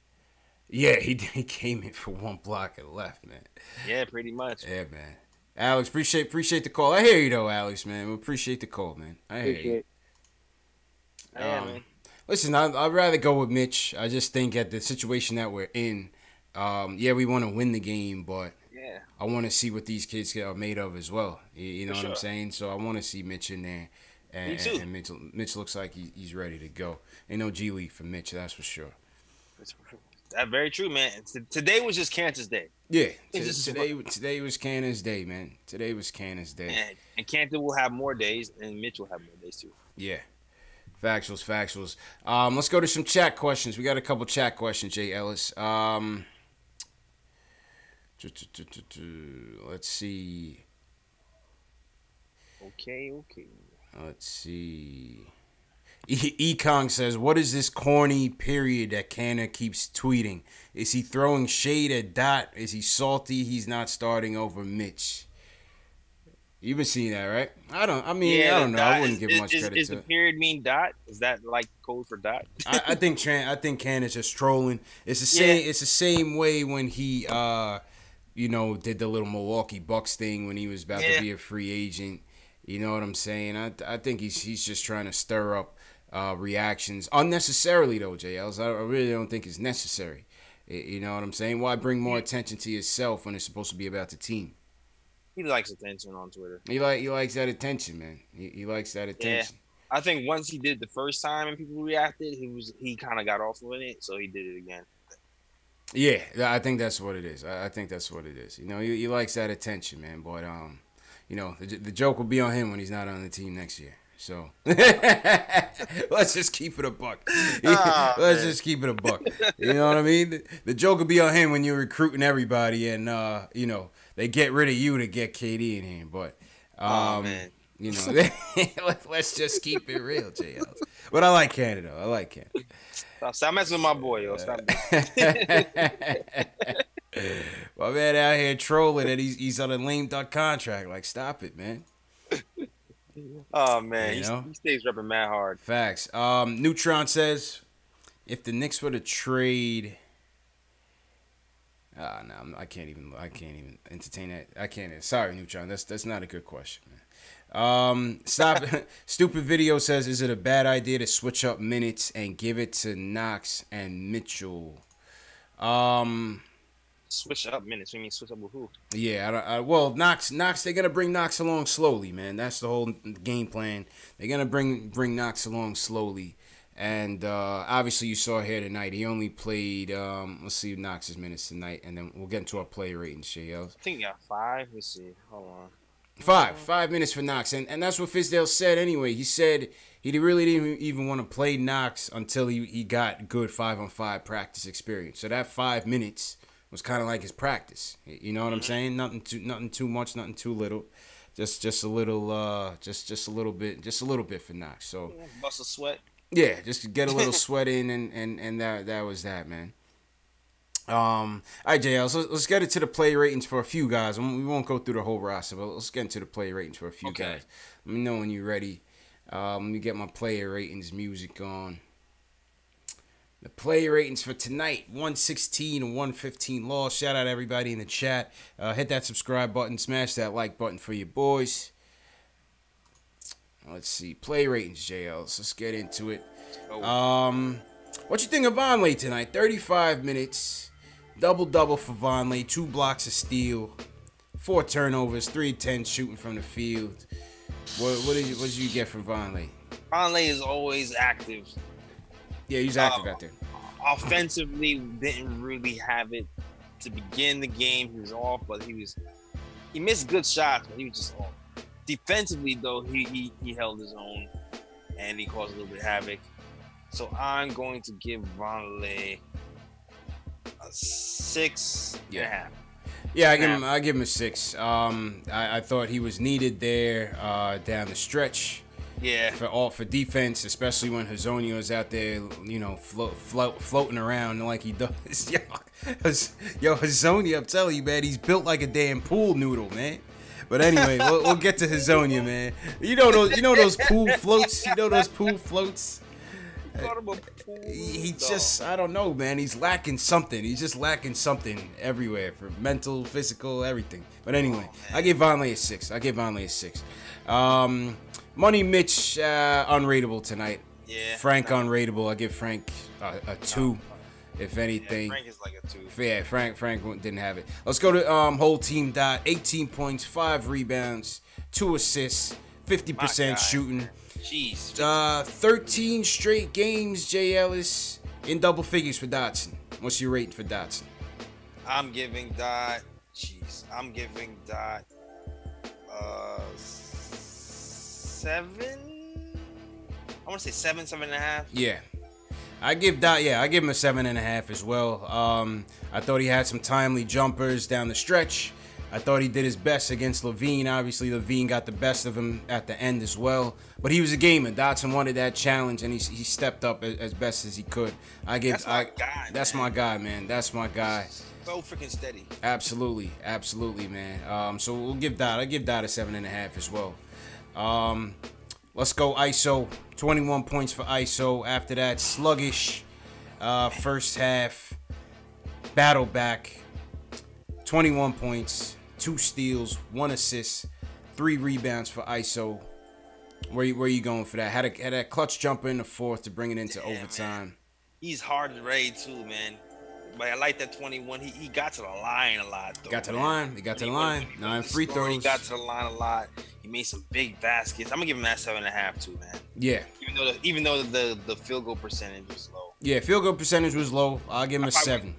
Yeah, he came in for one block and left, man. Yeah, pretty much. Yeah, man. Alex, appreciate the call. I hear you, though, Alex, man. We appreciate the call, man. I hear you. Yeah, man. Listen, I'd rather go with Mitch. I just think at the situation that we're in, we want to win the game, but I want to see what these kids are made of as well. You know what I'm saying? So I want to see Mitch in there. And Mitch looks like he's ready to go. Ain't no G League for Mitch, that's for sure. That's very true, man. Today was just Cantor's day. Yeah, today was Cantor's day, man. Today was Cantor's day. And Cantor will have more days, and Mitch will have more days too. Yeah. Factuals. Let's go to some chat questions. We got a couple chat questions, Jay Ellis. Let's see. Okay. Let's see. Ekong says, what is this corny period that Canna keeps tweeting? Is he throwing shade at Dot? Is he salty he's not starting over Mitch? You've been seeing that, right? I don't know. I wouldn't give much credit to it. Is the period mean dot? Is that like code for dot? I think Canna's just trolling. It's the same. Yeah. It's the same way when he did the little Milwaukee Bucks thing when he was about to be a free agent. You know what I'm saying? I think he's just trying to stir up reactions unnecessarily though, JLs. I really don't think it's necessary. You know what I'm saying? Why bring more attention to yourself when it's supposed to be about the team? He likes attention on Twitter. He likes that attention, man. He likes that attention. Yeah. I think once he did the first time and people reacted, he kind of got off with it, so he did it again. Yeah, I think that's what it is. I think that's what it is. You know, he likes that attention, man. But the joke will be on him when he's not on the team next year. So let's just keep it a buck. Just keep it a buck. You know what I mean? The joke will be on him when you're recruiting everybody and they get rid of you to get KD in here. But man. Let's just keep it real, JL. But I like Canada. Stop messing with my boy, yo. Stop. My man out here trolling that he's on a lame duck contract. Like, stop it, man. Oh man, he stays repping mad hard. Facts. Neutron says, if the Knicks were to trade, no, I can't even entertain that. I can't. Sorry, Neutron. That's not a good question, man. Stop. Stupid video says, is it a bad idea to switch up minutes and give it to Knox and Mitchell? Switch up minutes. You mean switch up with who? Yeah, well, Knox. They're gonna bring Knox along slowly, man. That's the whole game plan. They're gonna bring Knox along slowly, and obviously you saw here tonight. He only played. Let's see Knox's minutes tonight, and then we'll get into our play ratings, JL. I think he got 5. Let's see. Hold on. 5 minutes for Knox, and that's what Fizdale said anyway. He said he really didn't even want to play Knox until he got good 5-on-5 practice experience. So that 5 minutes was kind of like his practice. You know what I'm saying? Nothing too much, nothing too little. Just a little just a little bit for Knox. So bust a sweat. Yeah, just to get a little sweat in and that was that, man. All right, JL, so let's get into the play ratings for a few guys. We won't go through the whole roster, but let's get into the play ratings for a few guys. Let me know when you're ready. Let me get my player ratings music on. The play ratings for tonight, 116 and 115 loss. Shout out everybody in the chat. Hit that subscribe button. Smash that like button for your boys. Let's see. Play ratings, JL. So let's get into it. What you think of Vonleh tonight? 35 minutes. Double-double for Vonleh. 2 blocks of steal. 4 turnovers. 3-10 shooting from the field. What did you get from Vonleh? Vonleh is always active. Yeah, he's active out there. Offensively, didn't really have it to begin the game. He was off, but he missed good shots, but he was just off. Defensively, though, he held his own, and he caused a little bit of havoc. So I'm going to give Vonleh a 6.5. Yeah, I give him a 6. I thought he was needed there down the stretch. Yeah. For defense, especially when Hazonia is out there, floating around like he does. Yo, Hazonia, I'm telling you, man, he's built like a damn pool noodle, man. But anyway, we'll get to Hazonia, man. You know those pool floats. You know those pool floats. He just, I don't know, man. He's lacking something. He's just lacking something everywhere for mental, physical, everything. But anyway, I give Vonleh a 6. Money Mitch, unrateable tonight. Yeah. Frank, unrateable. I give Frank a 2, if anything. Yeah, Frank is like a 2. Yeah, Frank didn't have it. Let's go to whole team dot. 18 points, 5 rebounds, 2 assists, 50% shooting. Jeez. 13 straight games, Jay Ellis, in double figures for Dotson. What's your rating for Dotson? I'm giving Dot 7. I want to say 7.5. Yeah. I give him a 7.5 as well. I thought he had some timely jumpers down the stretch. I thought he did his best against Levine. Obviously, Levine got the best of him at the end as well. But he was a gamer. Dotson wanted that challenge, and he stepped up as best as he could. That's my guy, man. That's my guy. So freaking steady. Absolutely, man. So I give Dot a 7.5 as well. Let's go ISO. 21 points for ISO. After that, sluggish first half. Battle back. 21 points, 2 steals, 1 assist, 3 rebounds for ISO. Where you going for that? Had a clutch jumper in the fourth to bring it into overtime. Man. He's hard to raid too, man. But I like that 21. He got to the line a lot, though. He got to the line. 9 free throws. He got to the line a lot. He made some big baskets. I'm gonna give him that 7.5 too, man. Yeah. Even though the field goal percentage was low. Yeah, field goal percentage was low. I'll give him a 7.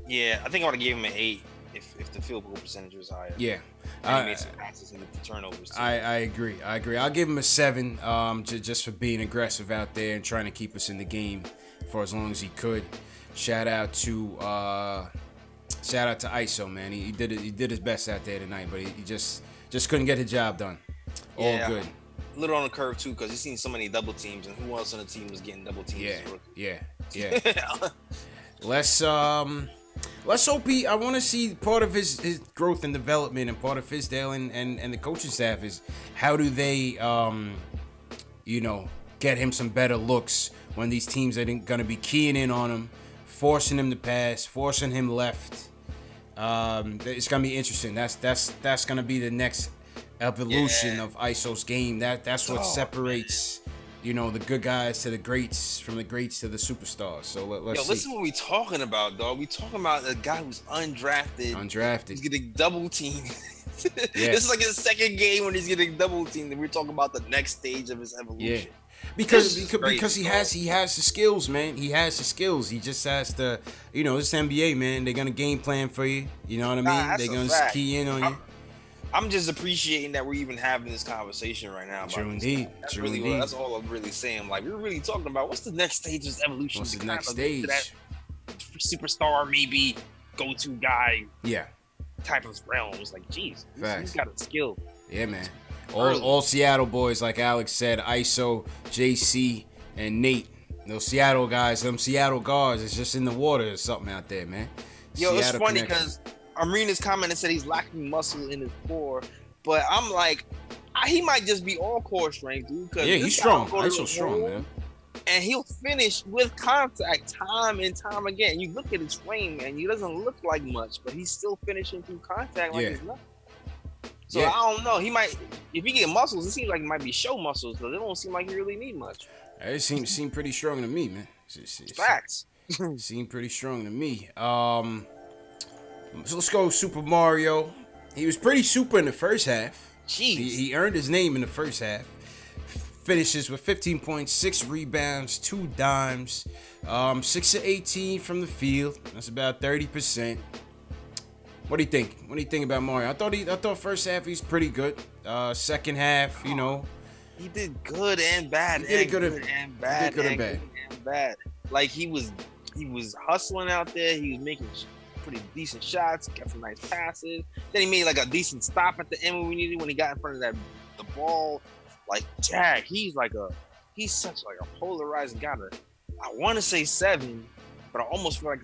Yeah, I think I would have gave him an 8 if the field goal percentage was higher. Yeah. He made some passes and the turnovers too. I agree. I'll give him a 7 just for being aggressive out there and trying to keep us in the game for as long as he could. Shout out to ISO, man. He did his best out there tonight, but he just couldn't get the job done. All good. A little on the curve too, because he's seen so many double teams, and who else on the team was getting double teams? Yeah. Let's hope I want to see part of his growth and development, and part of Fizdale and the coaching staff is how do they get him some better looks when these teams are going to be keying in on him, forcing him to pass, forcing him left. It's going to be interesting. That's going to be the next evolution of ISO's game. That's what separates the good guys to the greats, from the greats to the superstars. So let's see. Listen what we talking about, dog. We talking about a guy who's undrafted. He's getting double teamed. This is like his second game when he's getting double teamed, and we're talking about the next stage of his evolution. Because he has the skills, man. He has the skills. He just has to, this NBA, man. They're gonna game plan for you. You know what I mean? They're gonna key in on you. I'm just appreciating that we're even having this conversation right now. True indeed. That's all I'm really saying. Like, we're really talking about what's the next stage of his evolution. What's the next stage? That superstar, maybe go-to guy. Yeah. Type of realm. It's like, geez, he's got a skill. Yeah, man. All Seattle boys, like Alex said, ISO, JC, and Nate. Those Seattle guys, them Seattle guards, it's just in the water or something out there, man. Yo, it's funny because I'm reading his comment and said he's lacking muscle in his core, but I'm like, he might just be all core strength, dude. Yeah, he's strong. ISO's strong, man. And he'll finish with contact time and time again. You look at his frame, and he doesn't look like much, but he's still finishing through contact like he's nothing. So I don't know. He might, if he get muscles, it seems like it might be show muscles, but it don't seem like he really need much. It seemed pretty strong to me, man. Facts. Seemed pretty strong to me. So let's go Super Mario. He was pretty super in the first half. Jeez. He earned his name in the first half. Finishes with 15 points, 6 rebounds, 2 dimes, 6 of 18 from the field. That's about 30%. What do you think? What do you think about Mario? I thought first half he's pretty good. Second half, he did good and bad. He did good and bad. Like he was hustling out there. He was making pretty decent shots. Got some nice passes. Then he made like a decent stop at the end when we needed, when he got in front of the ball. Like Jack, he's such like a polarizing guy. I want to say 7, but I almost feel like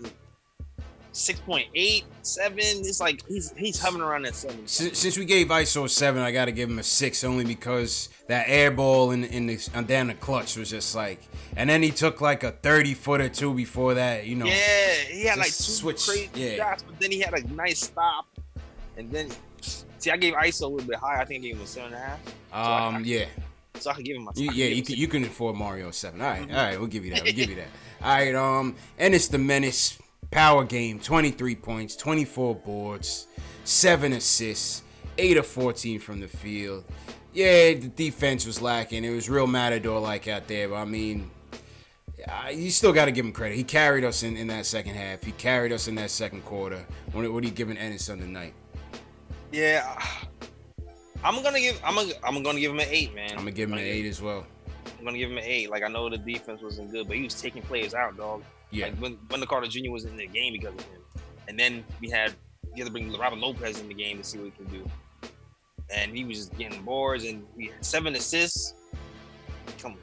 6.8, 7. It's like he's hovering around that 7. Since we gave ISO a 7, I gotta give him a 6, only because that air ball in down the clutch was just like, and then he took like a 30-footer too before that, Yeah, he had like 2 crazy shots, but then he had a nice stop, and then I gave ISO a little bit higher. I think I gave him a 7.5. So I could give him my. You can afford Mario a 7. All right, we'll give you that. All right, and it's the menace. Power game, 23 points, 24 boards, 7 assists, 8 of 14 from the field. Yeah, the defense was lacking. It was real Matador-like out there, but I mean, you still got to give him credit. He carried us in that second half. He carried us in that second quarter. What are you giving Ennis on the night? Yeah, I'm gonna give him an 8, man. I'm gonna give him an 8 as well. I'm gonna give him an 8. Like I know the defense wasn't good, but he was taking players out, dog. Yeah. Like when the Carter Jr. was in the game because of him, and then you had to bring Robert Lopez in the game to see what he can do, and he was just getting boards, and we had 7 assists. Come on,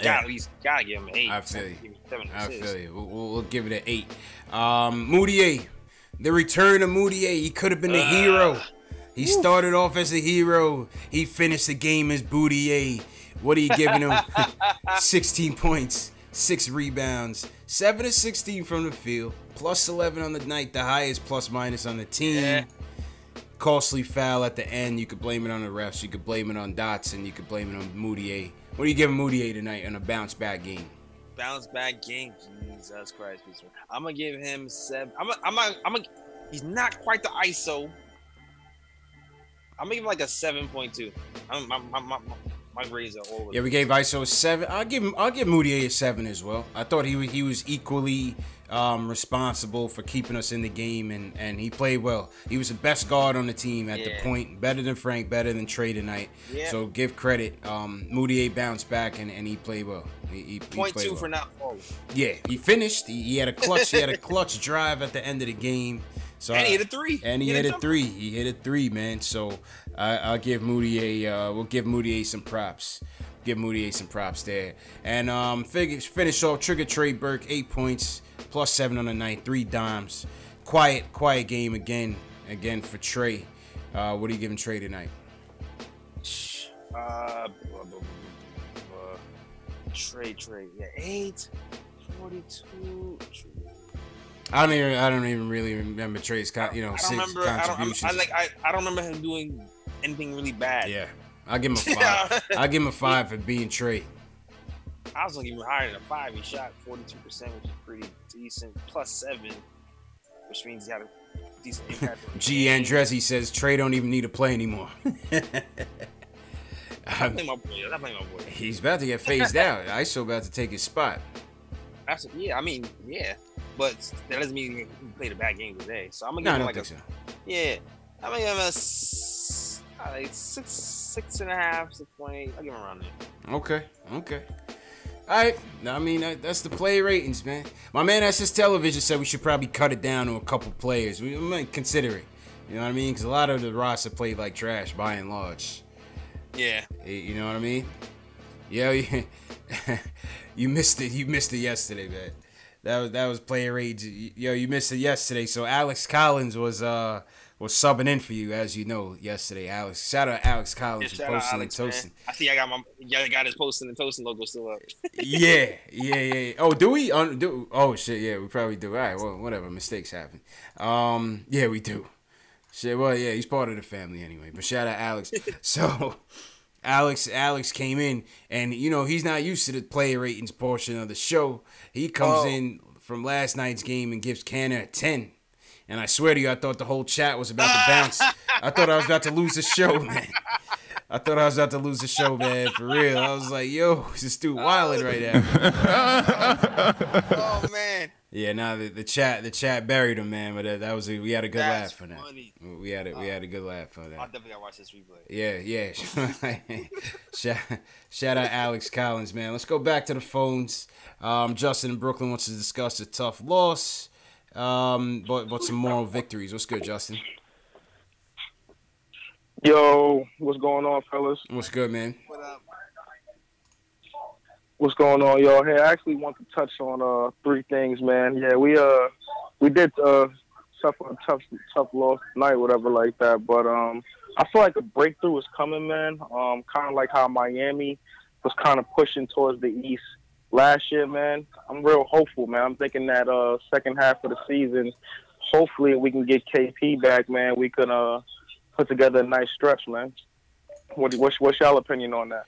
Yeah. gotta give him an 8. I feel you. 7 I assists. feel you. We'll give it an 8. Moutier, the return of Moutier. He could have been the hero. He started off as a hero. He finished the game as Boutier. What are you giving him? 16 points, 6 rebounds, 7 of 16 from the field, plus 11 on the night, the highest plus minus on the team. Yeah. Costly foul at the end. You could blame it on the refs. You could blame it on Dotson. You could blame it on Moutier. What are you giving Moutier tonight on a bounce back game? Bounce back game. Jesus Christ. I'm gonna give him 7. He's not quite the ISO. I'm gonna give him like a 7.2. My grades are all over. Yeah, we gave ISO a 7. I'll give Moutier a 7 as well. I thought he was equally responsible for keeping us in the game, and he played well. He was the best guard on the team at the point, better than Frank, better than Trey tonight. Yeah. So give credit. Moutier bounced back and he played well. He 0.2 played well. for not falling. Yeah, he finished. He had a clutch. He had a clutch drive at the end of the game. So and he hit a 3. And he hit a 3. He hit a 3, man. So I'll give Moutier. We'll give Moutier some props. Give Moutier some props there. And finish off Trigger Trey Burke, 8 points, plus 7 on the night, 3 dimes. Quiet game again for Trey. What are you giving Trey tonight? Trey. Yeah, 8, 42. I don't even really remember Trey's contributions. I don't remember him doing anything really bad. Yeah, I'll give him a 5. I'll give him a 5 for being Trey. I was gonna give him higher than a 5. He shot 42%, which is pretty decent. Plus 7, which means he had a decent impact. G. Andresi says Trey don't even need to play anymore. I'm playing my boy. He's about to get phased out. ISO about to take his spot. But that doesn't mean he played a bad game today. So I'm gonna give him like so. Yeah, I'm gonna give him a 6.5, 6.8. I'll give him around there. Okay. All right. I mean, that's the player ratings, man. My man SS Television said we should probably cut it down to a couple players. We might consider it. You know what I mean? Because a lot of the roster played like trash by and large. Yeah. You know what I mean? Yeah. You missed it. You missed it yesterday, man. That was player age. Yo, you missed it yesterday. So Alex Collins was subbing in for you, as you know, yesterday. Alex, shout out Alex Collins for posting and toasting. I see. I got his posting and toasting logo still up. Yeah. Oh, do we? Oh shit, yeah, we probably do. All right, well, whatever. Mistakes happen. Yeah, we do. Shit. Well, yeah, he's part of the family anyway. But shout out Alex. So. Alex came in, and he's not used to the player ratings portion of the show. He comes in from last night's game and gives Canner a 10. And I swear to you, I thought the whole chat was about to bounce. I thought I was about to lose the show, man. For real. I was like, yo, this dude wilding right now. Oh man. Yeah, the chat buried him, man. But we had a good laugh for that. Funny. We had a good laugh for that. I'll definitely gotta watch this replay. Yeah. Shout out Alex Collins, man. Let's go back to the phones. Justin in Brooklyn wants to discuss a tough loss, but some moral victories. What's good, Justin? Yo, what's going on, fellas? What's good, man? What up? What's going on, y'all? Hey, I actually want to touch on 3 things, man. Yeah, we did suffer a tough loss tonight, whatever like that. But I feel like a breakthrough is coming, man. Kind of like how Miami was kind of pushing towards the East last year, man. I'm real hopeful, man. I'm thinking that second half of the season, hopefully we can get KP back, man. We could put together a nice stretch, man. What's y'all opinion on that?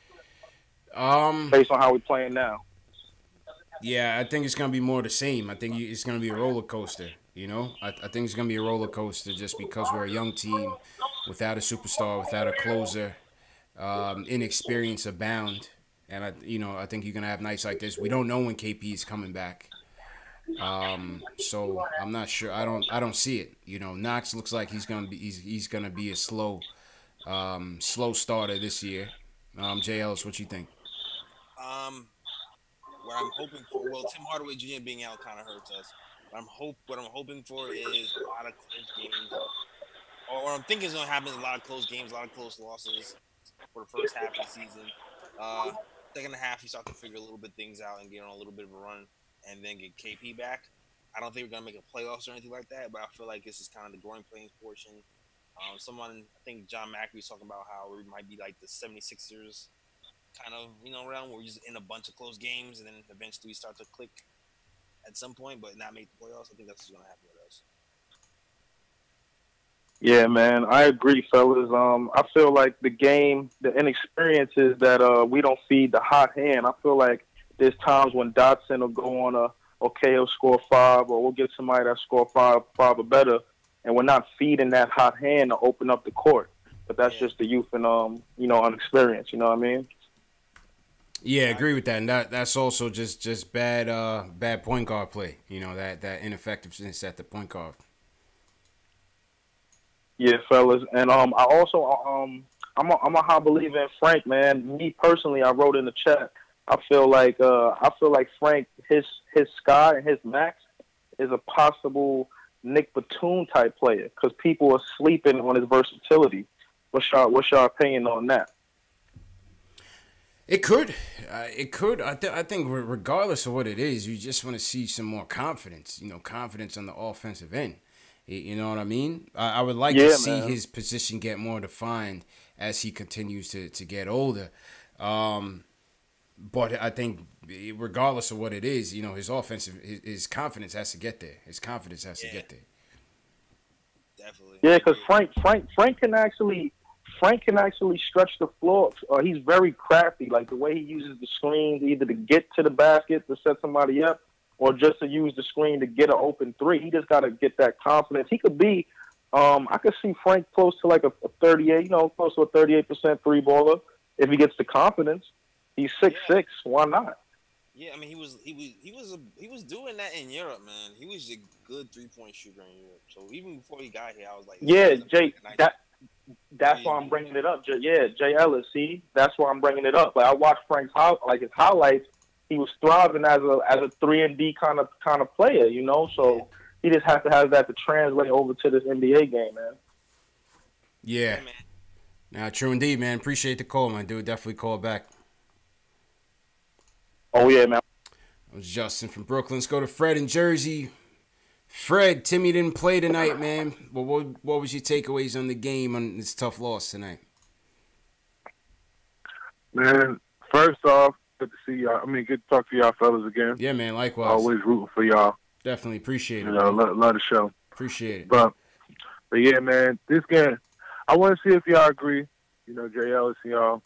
Based on how we're playing now. Yeah, I think it's gonna be more the same. I think it's gonna be a roller coaster. I think it's gonna be a roller coaster just because we're a young team, without a superstar, without a closer, inexperience abound, and I think you're gonna have nights like this. We don't know when KP is coming back, so I'm not sure. I don't see it. Knox looks like he's gonna be a slow starter this year. J. Ellis, what you think? What I'm hoping for, well, Tim Hardaway Jr. being out kind of hurts us. What I'm hoping for is a lot of close games. Or what I'm thinking is going to happen is a lot of close games, a lot of close losses for the first half of the season. Uh, Second half, we start to figure a little bit things out and get on a little bit of a run, and then get KP back. I don't think we're gonna make a playoffs or anything like that, but I feel like this is kind of the growing pains portion. I think John Macri was talking about how we might be like the 76ers kind of, round where we're just in a bunch of close games and then eventually we start to click at some point, but not make the playoffs. I think that's what's gonna happen with us. Yeah, man, I agree, fellas. I feel like the inexperience is that we don't feed the hot hand. I feel like there's times when Dotson will go on he'll score 5, or we'll get somebody that score five or better, and we're not feeding that hot hand to open up the court. But that's just the youth and inexperience. You know what I mean? Yeah, I agree with that, and that's also just bad point guard play. That ineffectiveness at the point guard. Yeah, fellas, and I also I'm a high believer in Frank, man. Me personally, I wrote in the chat. I feel like Frank, his sky and his max is a possible Nick Batum type player because people are sleeping on his versatility. What's your opinion on that? It could. I think regardless of what it is, you just want to see some more confidence. Confidence on the offensive end. You know what I mean? I would like to see his position get more defined as he continues to get older. But I think regardless of what it is, his confidence has to get there. His confidence has to get there. Definitely. Yeah, because Frank can actually stretch the floor. He's very crafty. Like the way he uses the screens, either to get to the basket to set somebody up, or just to use the screen to get an open three. He just got to get that confidence. He could be, I could see Frank close to like a 38, close to a 38% three baller if he gets the confidence. He's 6'6". Why not? Yeah, I mean he was doing that in Europe, man. He was a good 3-point shooter in Europe. So even before he got here, I was like, yeah, Jay, that's why I'm bringing it up. Jay Ellis, see, that's why I'm bringing it up. Like I watched Frank's his highlights. He was thriving as a 3-and-D kind of player, So he just has to have that to translate over to this NBA game, man. Yeah. Now, true indeed, man. Appreciate the call, man. Dude, definitely call back. Oh yeah, man. That was Justin from Brooklyn. Let's go to Fred in Jersey. Fred, Timmy didn't play tonight, man. Well, what was your takeaways on the game on this tough loss tonight? Man, first off, good to see y'all. I mean, good to talk to y'all fellas again. Yeah, man, likewise. Always rooting for y'all. Definitely appreciate it. Love the show. Appreciate it. But yeah, man, this game, I want to see if y'all agree, Jay Ellis and y'all,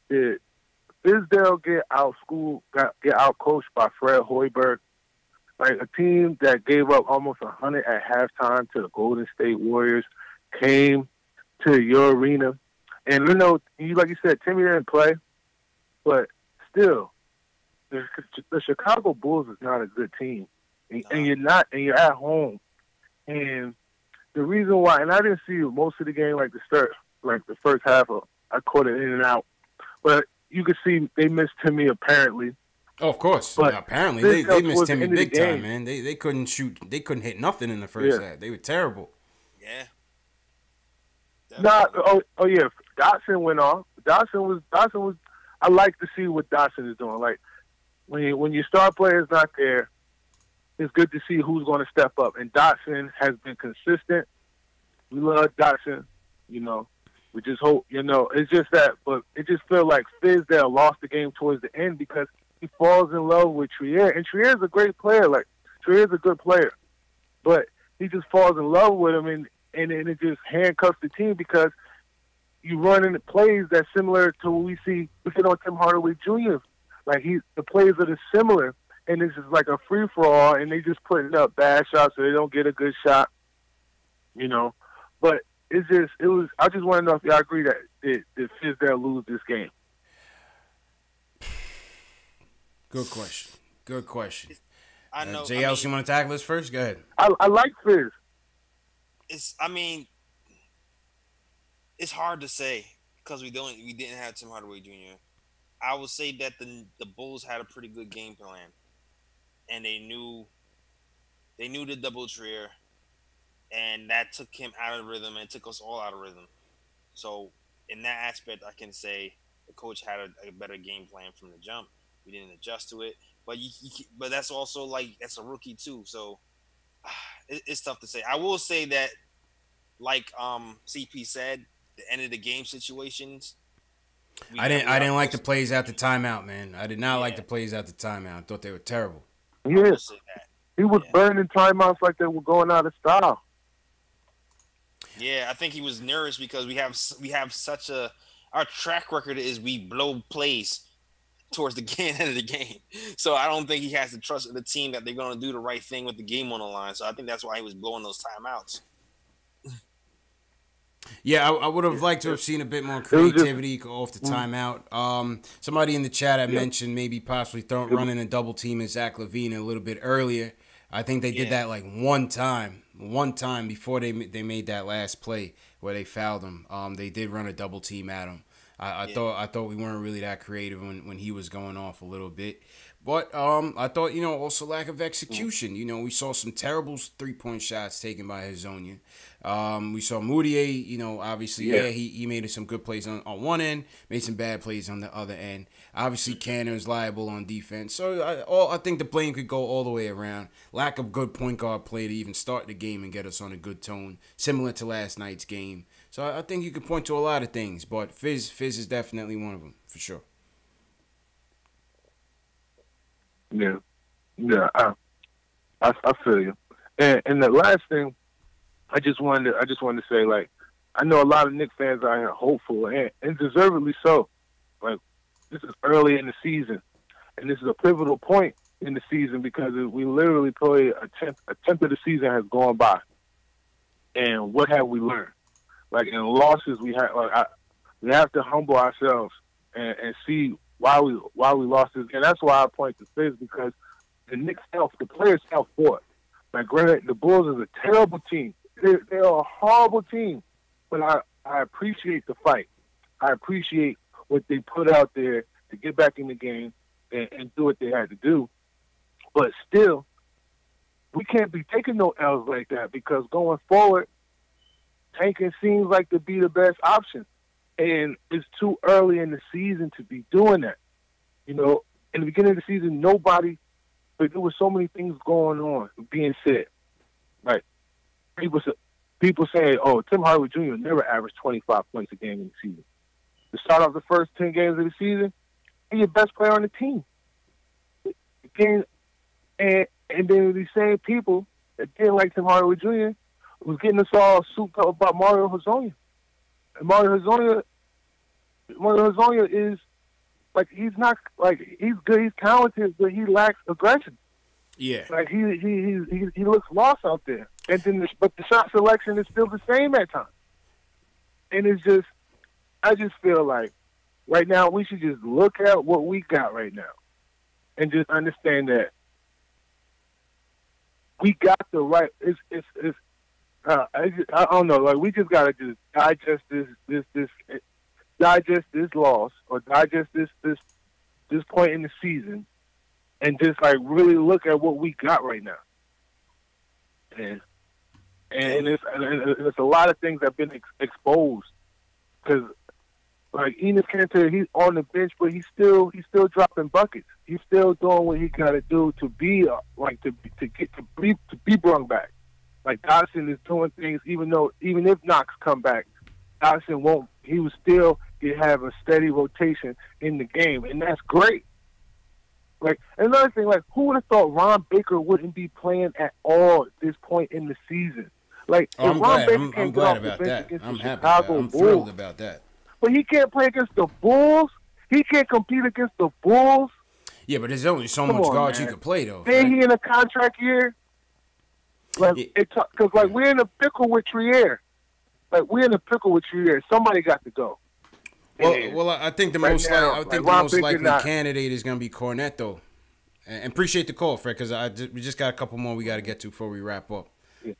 did Fizdale get out coached by Fred Hoiberg? Like a team that gave up almost 100 at halftime to the Golden State Warriors came to your arena. And, like you said, Timmy didn't play, but still, the Chicago Bulls is not a good team. And you're at home. And the reason why, and I didn't see most of the game like the first half I caught it in and out. But you could see they missed Timmy apparently. Oh, of course. But apparently they missed Timmy big time, man. They couldn't shoot. They couldn't hit nothing in the first half. They were terrible. Yeah. Yeah. Dotson went off. Dotson was. I like to see what Dotson is doing. Like when your star player is not there, it's good to see who's going to step up. And Dotson has been consistent. We love Dotson. We just hope. It's just that, but it just feels like Fizdale lost the game towards the end because he falls in love with Trier, and Trier's a great player. Like Trier's a good player, but he just falls in love with him, and it just handcuffs the team because you run into plays that's similar to what we see on Tim Hardaway Jr. Like the plays are similar, and this is like a free for all, and they just putting up bad shots so they don't get a good shot, But I just want to know if y'all agree that did Fizdale lose this game? Good question. I know. JL, you want to tackle this first? Go ahead. I like Fizz. It's hard to say because we didn't have Tim Hardaway Jr. I would say that the Bulls had a pretty good game plan, and they knew the double Trier, and that took him out of rhythm and took us all out of rhythm. So in that aspect, I can say the coach had a better game plan from the jump. We didn't adjust to it, but but that's also like that's a rookie too. So it's tough to say. I will say that, like CP said, the end of the game situations. I didn't like the plays at the timeout, man. I did not like the plays at the timeout. I thought they were terrible. Yes, he was burning timeouts like they were going out of style. Yeah, I think he was nervous because we have such our track record is we blow plays towards the end of the game. So I don't think he has to trust the team that they're going to do the right thing with the game on the line. So I think that's why he was blowing those timeouts. Yeah, I would have liked to have seen a bit more creativity off the timeout. Somebody in the chat had mentioned maybe possibly running a double team at Zach LaVine a little bit earlier. I think they did that like one time before they made that last play where they fouled him. They did run a double team at him. I thought we weren't really that creative when he was going off a little bit. But I thought, also lack of execution. We saw some terrible 3-point shots taken by Hezonja. We saw Moutier, obviously, he made some good plays on one end, made some bad plays on the other end. Obviously, Canner is liable on defense. So I think the blame could go all the way around. Lack of good point guard play to even start the game and get us on a good tone, similar to last night's game. So I think you could point to a lot of things, but Fizz is definitely one of them, for sure. Yeah, I feel you. And the last thing, I just wanted to say, like, I know a lot of Knicks fans are here hopeful and deservedly so. Like, this is early in the season, and this is a pivotal point in the season because we literally play a tenth of the season has gone by, and what have we learned? Like in losses, we have to humble ourselves and see why we lost this game. That's why I point to Fizz because the Knicks the players fought. Like granted, the Bulls is a terrible team. They're a horrible team, but I appreciate the fight. I appreciate what they put out there to get back in the game and do what they had to do. But still, we can't be taking no L's like that because going forward, tanking seems like to be the best option. And it's too early in the season to be doing that. In the beginning of the season, but there were so many things going on being said. Like, people say, oh, Tim Hardaway Jr. never averaged 25 points a game in the season. To start off the first 10 games of the season, he's your best player on the team. And then these same people that didn't like Tim Hardaway Jr. was getting us all souped up about Mario Hezonja. And Mario Hezonja is like he's good, he's talented, but he lacks aggression. Yeah, like he looks lost out there. And then, but the shot selection is still the same at times. And I just feel like right now we should just look at what we got right now, and just understand that we got the right. I don't know. Like we just gotta just digest this loss or digest this point in the season, and just like really look at what we got right now. And it's a lot of things that have been exposed because like Enes Kanter, he's on the bench, but he's still dropping buckets. He's still doing what he got to do to be to be brought back. Like Dodson is doing things, even if Knox come back, Dodson won't. He will still have a steady rotation in the game, and that's great. Like another thing, like who would have thought Ron Baker wouldn't be playing at all at this point in the season? Like I'm glad about that. I'm happy. I'm thrilled about that. But he can't play against the Bulls. He can't compete against the Bulls. Yeah, but there's only so much guards you can play though. Then he in a contract year. Like because like we're in a pickle with Trier. Somebody got to go. Well, I think the most likely candidate is going to be Cornette though. And appreciate the call, Fred, because we just got a couple more we got to get to before we wrap up. Yeah.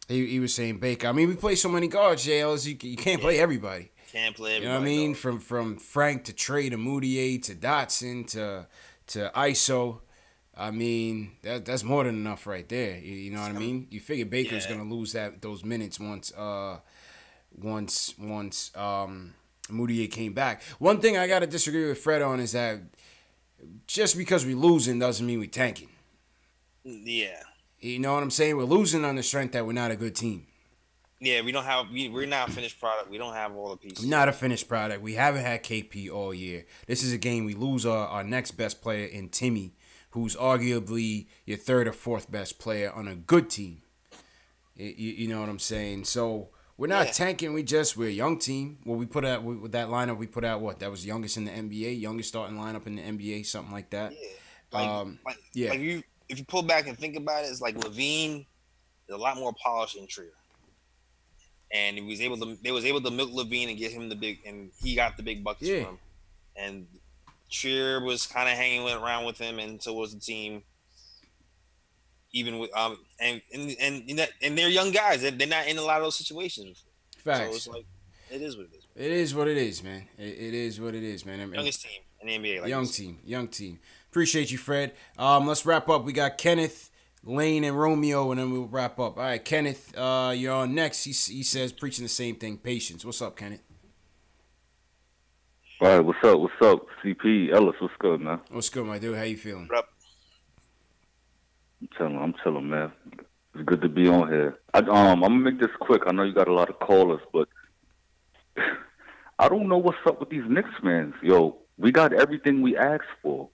He was saying Baker. I mean, we play so many guards, JLs. You can't play everybody. Can't play everybody. You know what I mean? From Frank to Trey to Moutier to Dotson to ISO. I mean, that's more than enough right there. You know what I mean? You figure Baker's gonna lose those minutes once Moutier came back. One thing I gotta disagree with Fred on is that just because we losing doesn't mean we tanking. Yeah. You know what I'm saying? We're losing on the strength that we're not a good team. Yeah, we're not a finished product. We don't have all the pieces. We're not a finished product. We haven't had KP all year. This is a game we lose our next best player in Timmy, who's arguably your third or fourth best player on a good team. You know what I'm saying? So we're not tanking. We're a young team. Well, we put out with that lineup. We put out what? That was youngest in the NBA, youngest starting lineup in the NBA, something like that. Yeah. If you pull back and think about it, it's like Levine is a lot more polished than Trier. And they was able to milk Levine and get him and he got the big buckets from him. And Trier was kind of hanging around with him, and so was the team. Even with and they're young guys. They're not in a lot of those situations. Facts. So it's like it is what it is. It is what it is, man. It is what it is, man. Youngest team in the NBA. Like young team. Appreciate you, Fred. Let's wrap up. We got Kenneth, Lane, and Romeo, and then we'll wrap up. All right, Kenneth, you're on next. He says, preaching the same thing, patience. What's up, Kenneth? All right, what's up? CP, Ellis, what's good, man? What's good, my dude? How you feeling? What up? I'm chilling, man. It's good to be on here. I'm gonna make this quick. I know you got a lot of callers, but I don't know what's up with these Knicks, man. Yo, we got everything we asked for.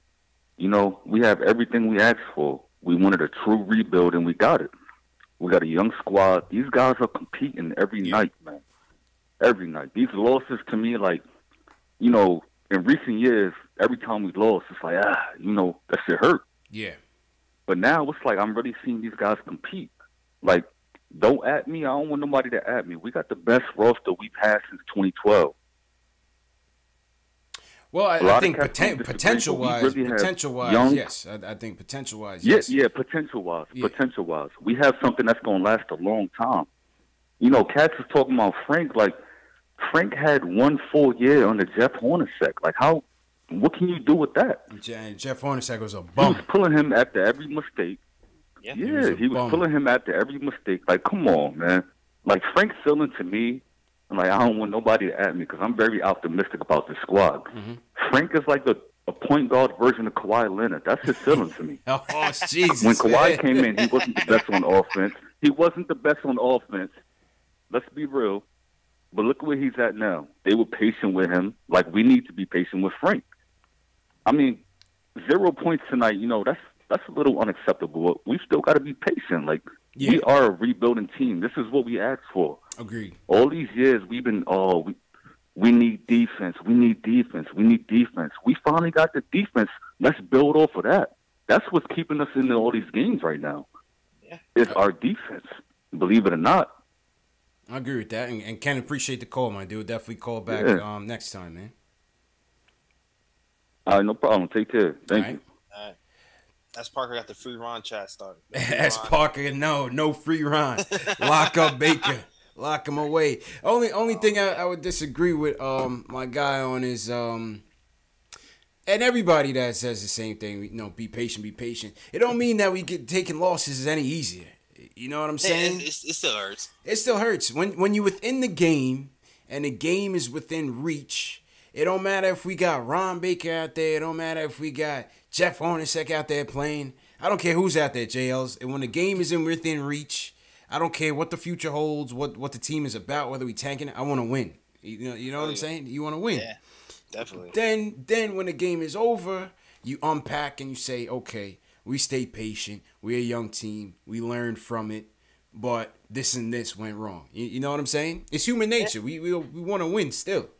You know, we have everything we asked for. We wanted a true rebuild, and we got it. We got a young squad. These guys are competing every night, man. Every night. These losses, to me, like, you know, in recent years, every time we lost, it's like, you know, that shit hurt. Yeah. But now it's like I'm really seeing these guys compete. Like, don't at me. I don't want nobody to at me. We got the best roster we've had since 2012. Well, I think potential-wise, yes. I think potential-wise, yes. Yeah, potential-wise. Potential-wise. We have something that's going to last a long time. You know, Katz is talking about Frank. Like, Frank had 1 full year under Jeff Hornacek. Like, what can you do with that? Jeff Hornacek was a bum. He was pulling him after every mistake. Yeah, he was pulling him after every mistake. Like, come on, man. Like, Frank's feeling to me, like, I don't want nobody to at me because I'm very optimistic about the squad. Mm-hmm. Frank is like a point guard version of Kawhi Leonard. That's his feeling to me. Oh, Jesus. When Kawhi came in, he wasn't the best on offense. He wasn't the best on offense. Let's be real. But look where he's at now. They were patient with him like we need to be patient with Frank. I mean, 0 points tonight, you know, that's a little unacceptable. We still got to be patient. Like, we are a rebuilding team. This is what we asked for. Agreed. All these years we've been, we need defense. We need defense. We need defense. We finally got the defense. Let's build off of that. That's what's keeping us in all these games right now. Yeah. It's our defense, believe it or not. I agree with that. And Ken, appreciate the call, my dude. Definitely call back next time, man. All right, no problem. Take care. Thank you. All right. That's Parker got the free Ron chat started. That's Parker. No free Ron. Lock up Baker. Lock him away. Only thing I would disagree with my guy on is and everybody that says the same thing, you know, be patient. It don't mean that we get taking losses is any easier. You know what I'm saying? It still hurts. It still hurts. When you're within the game and the game is within reach, it don't matter if we got Ron Baker out there. It don't matter if we got Jeff Hornacek out there playing. I don't care who's out there, JLs. And when the game is within reach, I don't care what the future holds, what the team is about, whether we tanking it. I want to win. You know what I'm saying? You want to win. Yeah, definitely. Then when the game is over, you unpack and you say, okay, we stayed patient. We're a young team. We learned from it. But this and this went wrong. You know what I'm saying? It's human nature. We want to win still.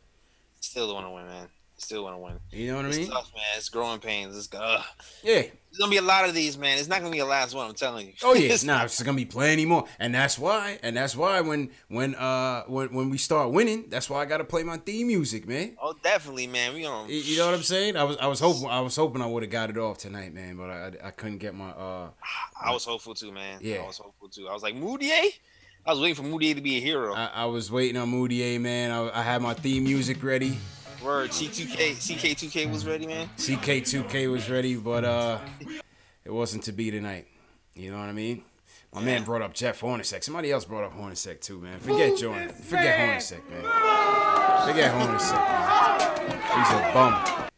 Still want to win, man. Still want to win. You know what I mean? It's tough, man. It's growing pains. It's yeah. There's gonna be a lot of these, man. It's not gonna be the last one. I'm telling you. Oh yeah, it's gonna be plenty more, and that's why when we start winning, that's why I gotta play my theme music, man. Oh, definitely, man. We gonna. You know what I'm saying? I was hoping I would have got it off tonight, man, but I couldn't get my. I was hopeful too, man. Yeah. I was hopeful too. I was like Moutier. I was waiting for Moutier to be a hero. I was waiting on Moutier, man. I had my theme music ready. Word, CK2K was ready, man. CK2K was ready, but it wasn't to be tonight. You know what I mean? My man brought up Jeff Hornacek. Somebody else brought up Hornacek too, man. Forget Jordan. Forget Hornacek, man. Forget Hornacek, man. He's a bum.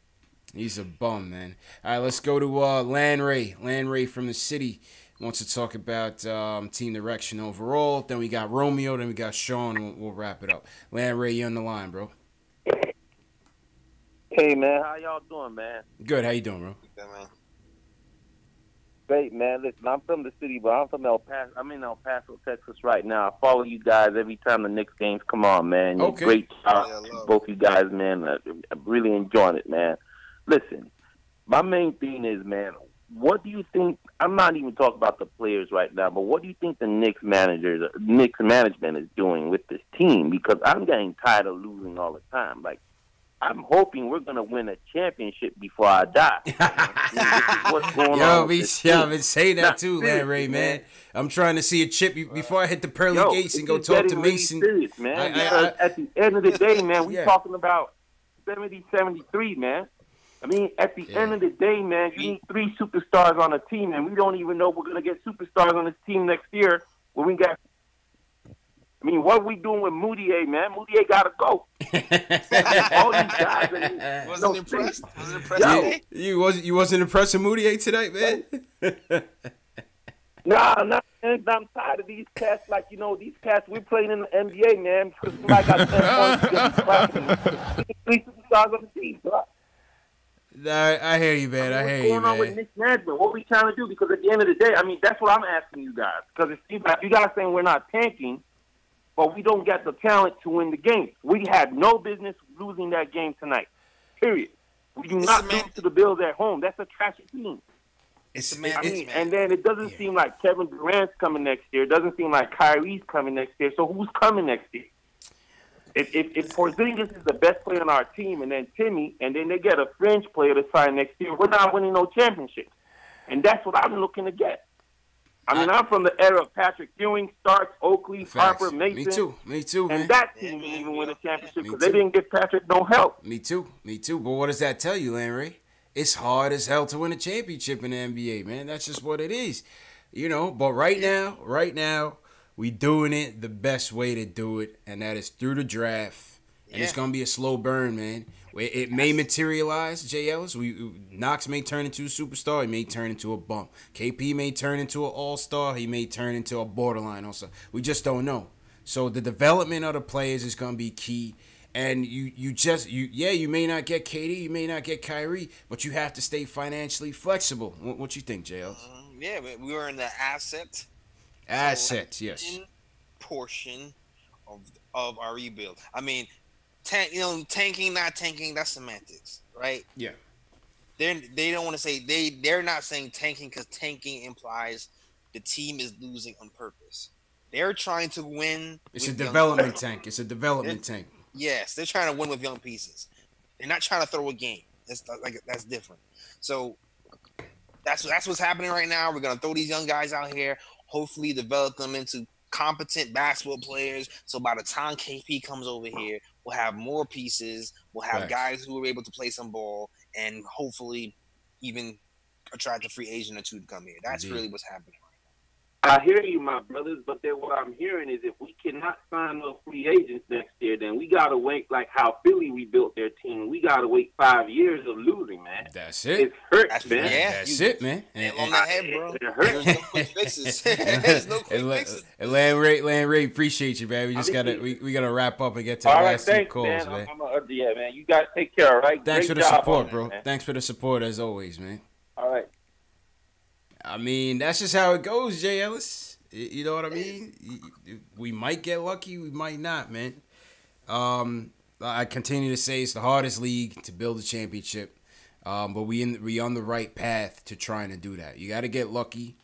He's a bum, man. All right, let's go to Lan Ray. Lan Ray from the city wants to talk about team direction overall. Then we got Romeo. Then we got Sean. We'll wrap it up. Lan Ray, you're on the line, bro. Hey, man. How y'all doing, man? Good. How you doing, bro? Yeah, man. Great, man. Listen, I'm from the city, but I'm from El Paso. I'm in El Paso, Texas right now. I follow you guys every time the Knicks games come on, man. Okay. Great job, both you guys, man. I'm really enjoying it, man. Listen, my main thing is, man, what do you think? I'm not even talking about the players right now, but what do you think the Knicks management is doing with this team? Because I'm getting tired of losing all the time. Like, I'm hoping we're gonna win a championship before I die. What's going on? I've been saying that too, Larry, man. I'm trying to see a chip before I hit the pearly gates and go talk to Mason. Really serious, man. Because at the end of the day, man, we're talking about 70, 73, man. I mean, at the end of the day, man, you need 3 superstars on a team, and we don't even know we're gonna get superstars on this team next year when we got. I mean, what are we doing with Moutier, man? Moutier got to go. All these guys. Wasn't impressed. You wasn't impressed with Moutier tonight, man? Nah, man. I'm tired of these cats. Like, these cats, we're playing in the NBA, man. Because somebody got 10 points. 3 superstars on the team, bro. I hear you, man. I hear you, man. What's going on with Knicks management? What are we trying to do? Because at the end of the day, I mean, that's what I'm asking you guys. Because it seems like you guys saying we're not tanking, but we don't get the talent to win the game. We had no business losing that game tonight. Period. We do not lose to the Bills at home. That's a trashy team. And then it doesn't seem like Kevin Durant's coming next year. It doesn't seem like Kyrie's coming next year. So who's coming next year? If Porzingis is the best player on our team, and then Timmy, and then they get a fringe player to sign next year, we're not winning no championships. And that's what I'm looking to get. I mean, I'm from the era of Patrick Ewing, Starks, Oakley, Harper, Mason. Me too, man. And that team didn't even win a championship because they didn't give Patrick no help. Me too. But what does that tell you, Larry? It's hard as hell to win a championship in the NBA, man. That's just what it is. But right now, we doing it the best way to do it, and that is through the draft. And it's going to be a slow burn, man. It may materialize, Jay Ellis. Knox may turn into a superstar. He may turn into a bump. KP may turn into an all-star. He may turn into a borderline also. We just don't know. So the development of the players is going to be key. And you may not get KD, you may not get Kyrie, but you have to stay financially flexible. What you think, Jay Ellis? Yeah, but we were in the assets, yes. Portion of our rebuild. I mean, tanking, not tanking, that's semantics, right? Yeah. They don't want to say they're not saying tanking because tanking implies the team is losing on purpose. They're trying to win. It's a development tank. It's a development tank. Yes, they're trying to win with young pieces. They're not trying to throw a game. That's different. So that's what's happening right now. We're gonna throw these young guys out here, hopefully develop them into competent basketball players. So by the time KP comes over here, we'll have more pieces. We'll have guys who are able to play some ball, and hopefully even attract a free agent or two to come here. That's really what's happening. I hear you, my brothers, but then what I'm hearing is if we cannot sign no free agents next year, then we got to wait like how Philly rebuilt their team. We got to wait 5 years of losing, man. That's it. It hurts, man. That's it, man. On the head, bro. It hurts. There's no quick fixes. There's no quick fixes. Land Ray, appreciate you, man. We just we gotta wrap up and get to the last two calls, man. Yeah, man. You guys take care, all right? Thanks for the support, bro. Thanks for the support as always, man. All right. I mean, that's just how it goes, Jay Ellis. You know what I mean? We might get lucky, we might not, man. I continue to say it's the hardest league to build a championship, but we on the right path to trying to do that. You got to get lucky.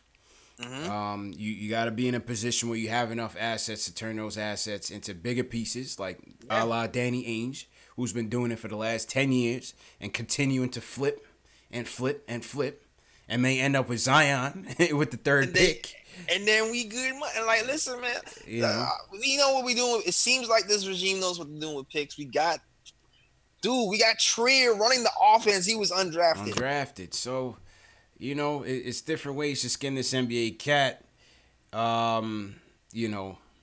Mm-hmm. You got to be in a position where you have enough assets to turn those assets into bigger pieces, like a la Danny Ainge, who's been doing it for the last 10 years and continuing to flip and flip and flip. And may end up with Zion with the third pick. and then we good. Like, listen, man, we know what we doing. It seems like this regime knows what they're doing with picks. We got Trier running the offense. He was undrafted. So, it's different ways to skin this NBA cat.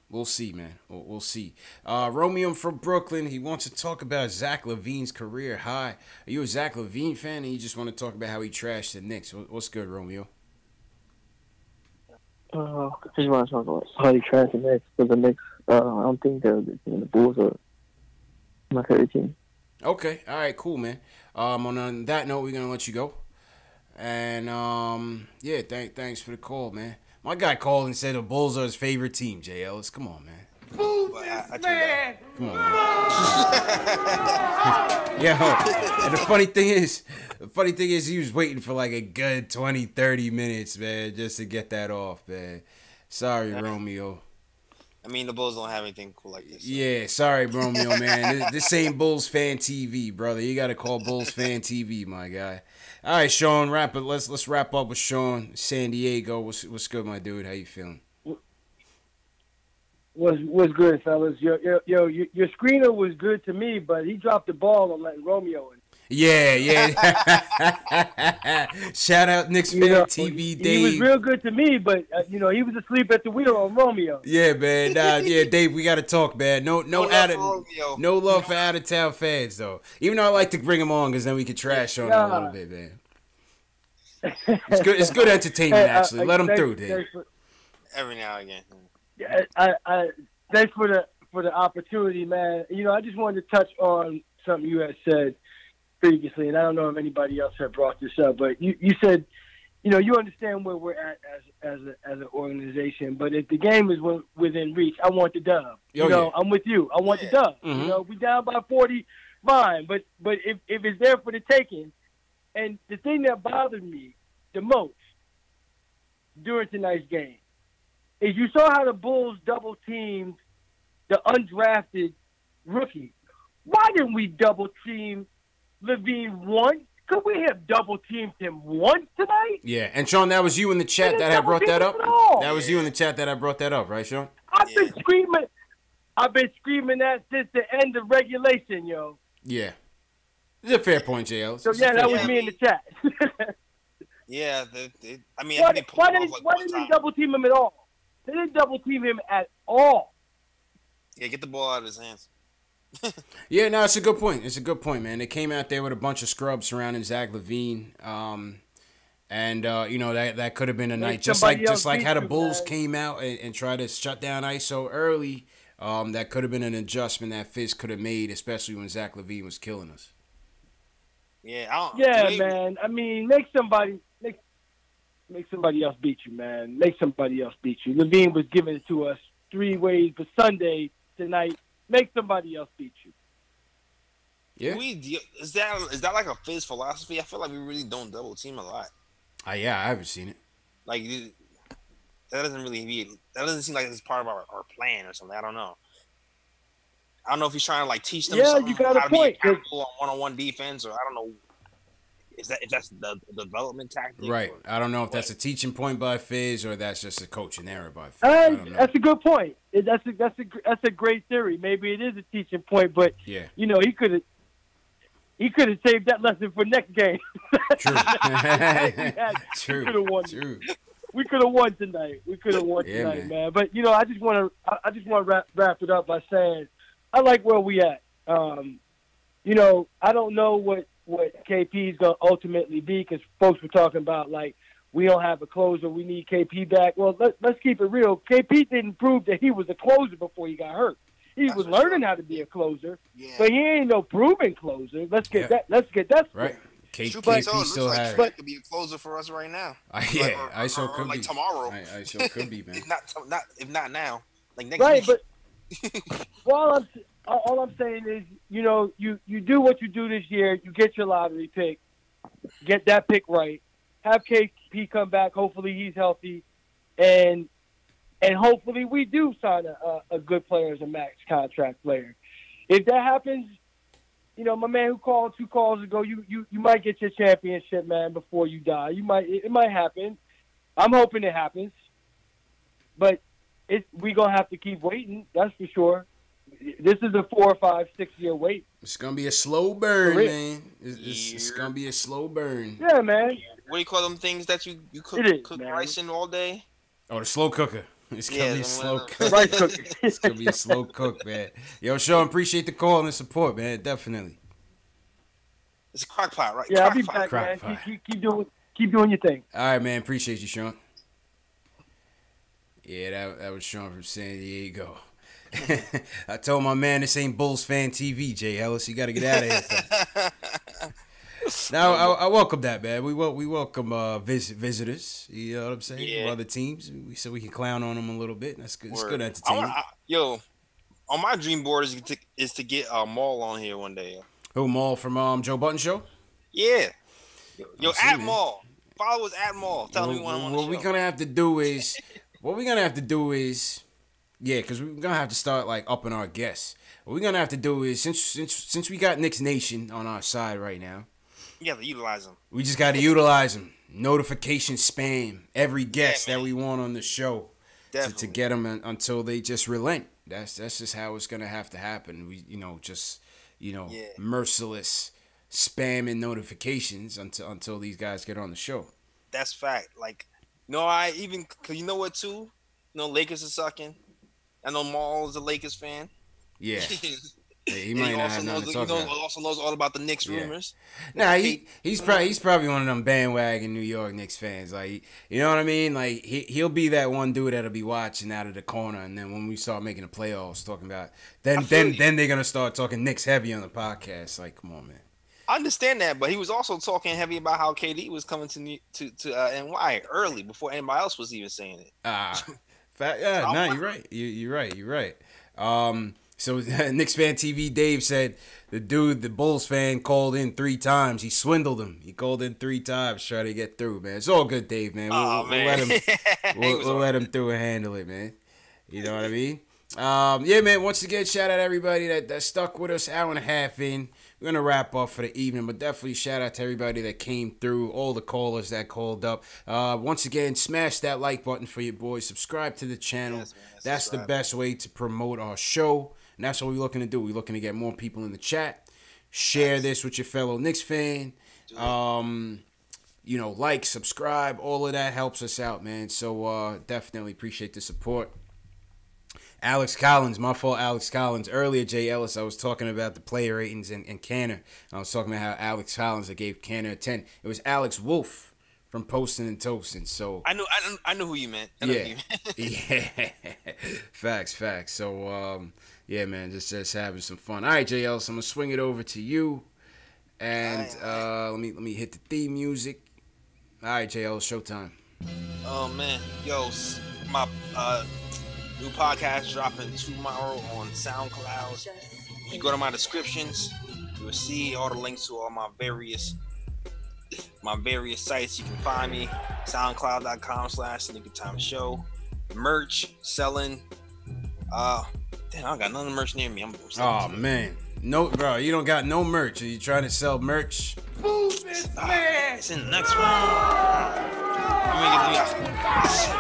We'll see, man. We'll see. Romeo from Brooklyn, he wants to talk about Zach LaVine's career high. Are you a Zach LaVine fan, and you just want to talk about how he trashed the Knicks? What's good, Romeo? I just want to talk about how he trashed the Knicks. Because the Knicks, I don't think the Bulls are my favorite team. Okay. All right. Cool, man. On that note, we're gonna let you go. And thanks for the call, man. My guy called and said the Bulls are his favorite team. J. Ellis, come on, man. Man. Come on, man. And the funny thing is, he was waiting for like a good 20, 30 minutes, man, just to get that off, man. Sorry, Romeo. I mean, the Bulls don't have anything cool like this. So. Yeah, sorry, Romeo, man. This ain't Bulls Fan TV, brother. You got to call Bulls Fan TV, my guy. All right, Sean, let's wrap up with Sean, San Diego. What's good, my dude? How you feeling? What's good, fellas? Your screener was good to me, but he dropped the ball on letting Romeo in. Yeah. Shout out Knicks Fan TV, Dave. He was real good to me, but he was asleep at the wheel on Romeo. Yeah, man. Dave, we got to talk, man. No love for out of town fans, though. Even though I like to bring them on, because then we can trash on them a little bit, man. It's good entertainment, actually. Let them through, Dave. Every now and again. Yeah, I thanks for the opportunity, man. I just wanted to touch on something you had said previously, and I don't know if anybody else had brought this up, but you said, you understand where we're at as an organization, but if the game is within reach, I want the dub. I'm with you. I want the dub. Mm-hmm. We down by 40, fine, but if it's there for the taking, and the thing that bothered me the most during tonight's game is you saw how the Bulls double teamed the undrafted rookie. Why didn't we double team LaVine once? Could we have double teamed him once tonight? Yeah, and Sean, that was you in the chat that had brought that up. That was you in the chat that I brought that up, right, Sean? I've been screaming that since the end of regulation, yo. Yeah, it's a fair point, JL. So that was me in the chat. Yeah, why didn't they double team him at all? They didn't double team him at all. Yeah, get the ball out of his hands. Yeah, no, it's a good point. Man. They came out there with a bunch of scrubs surrounding Zach LaVine, that could have been a night, just like how the Bulls came out and tried to shut down ISO early. That could have been an adjustment that Fizz could have made, especially when Zach LaVine was killing us. Yeah, man. I mean, make somebody else beat you, man. Make somebody else beat you. LaVine was giving it to us 3 ways for Sunday tonight. Make somebody else beat you. Yeah. Is that like a Fizz philosophy? I feel like we really don't double team a lot. Yeah, I haven't seen it. Like that doesn't seem like it's part of our plan or something. I don't know. I don't know if he's trying to like teach them something, you got how a to point. be accountable on one-on-one defense, or I don't know. If that's the development tactic? Right. I don't know if that's a teaching point by Fizz or that's just a coaching error by Fizz. That's a good point. That's a great theory. Maybe it is a teaching point, but yeah, he could have saved that lesson for next game. True. We could have won. True. We could have won tonight. Tonight, man. But I just want to wrap it up by saying I like where we at. I don't know what KP is going to ultimately be, because folks were talking about, like, we don't have a closer, we need KP back. Well, let's keep it real. KP didn't prove that he was a closer before he got hurt. He was learning how to be a closer, but he ain't no proven closer. Let's get that right. KP still has. But could be a closer for us right now. ISO could be tomorrow. ISO could be, man. if not now, like next week. But all I'm saying is, you do what you do this year. You get your lottery pick, get that pick right. Have KP come back. Hopefully he's healthy, and hopefully we do sign a good player as a max contract player. If that happens, my man who called 2 calls ago, you might get your championship, man, before you die. It might happen. I'm hoping it happens. but we gonna have to keep waiting. That's for sure. This is a 4, 5, 6 year wait. It's gonna be a slow burn, man. It's gonna be a slow burn. Yeah, man. What do you call them things that you cook rice in all day? Oh, the slow cooker. It's gonna be a slow cook. Rice cooker. It's gonna be a slow cook, man. Yo, Sean, appreciate the call and the support, man. Definitely. It's a crock pot, right? Yeah, I'll be back, man. Keep doing your thing. All right, man. Appreciate you, Sean. Yeah, that was Sean from San Diego. I told my man this ain't Bulls fan TV, Jay Ellis. You got to get out of here. Now I welcome that, man. We welcome visitors. You know what I'm saying? Yeah. From other teams, so we can clown on them a little bit. That's good. It's good entertainment. On my dream board is to get Maul on here one day. Who, Maul from Joe Button Show? Yeah. Yo, at man. Maul. Follow us at Maul. Tell me when I'm on the show. What we're gonna have to do is, yeah, because we're gonna have to start like upping our guests. What we're gonna have to do is, since we got Knicks Nation on our side right now, you have to utilize them. we just got to utilize them. Notification spam every guest that we want on the show to get them until they just relent. That's just how it's gonna have to happen. We merciless spamming notifications until these guys get on the show. That's fact. Like, cause you know what too? Lakers are sucking. I know Maul is a Lakers fan. Yeah. He might not have nothing to talk about. Also knows all about the Knicks rumors. Nah, he's probably one of them bandwagon New York Knicks fans. Like, you know what I mean? Like he'll be that one dude that'll be watching out of the corner, and then when we start making the playoffs, talking about then they're gonna start talking Knicks heavy on the podcast. Like, come on, man. I understand that, but he was also talking heavy about how KD was coming to NY early before anybody else was even saying it. You're right. You're right. So Knicks fan TV Dave said the Bulls fan called in 3 times. He swindled him. He called in 3 times trying to get through, man. It's all good, Dave, man. We'll let him through and handle it, man. You know what I mean? Yeah, man. Once again, shout out to everybody that stuck with us. Hour and a half in. We're going to wrap up for the evening, but definitely shout out to everybody that came through, all the callers that called up. Once again, smash that like button for your boys. Subscribe to the channel. Yes, that's the best way to promote our show, and that's what we're looking to do. We're looking to get more people in the chat. Share this with your fellow Knicks fan. Like, subscribe. All of that helps us out, man. So definitely appreciate the support. Alex Collins, my fault, Alex Collins. Earlier, Jay Ellis, I was talking about the player ratings and Canner. I was talking about how Alex Collins, I gave Canner a 10. It was Alex Wolf from Postin' and Toastin'. So I know who you meant. Yeah. Facts. So yeah, man, just having some fun. All right, Jay Ellis, I'm gonna swing it over to you, and let me hit the theme music. All right, Jay Ellis, showtime. Oh man, my new podcast dropping tomorrow on SoundCloud. You go to my descriptions, you will see all the links to all my various sites. You can find me, soundcloud.com/NickerTimeShow. Merch, selling. I don't got none of the merch near me. Oh man. No, bro, you don't got no merch. Are you trying to sell merch? Move it, man. It's in the next round.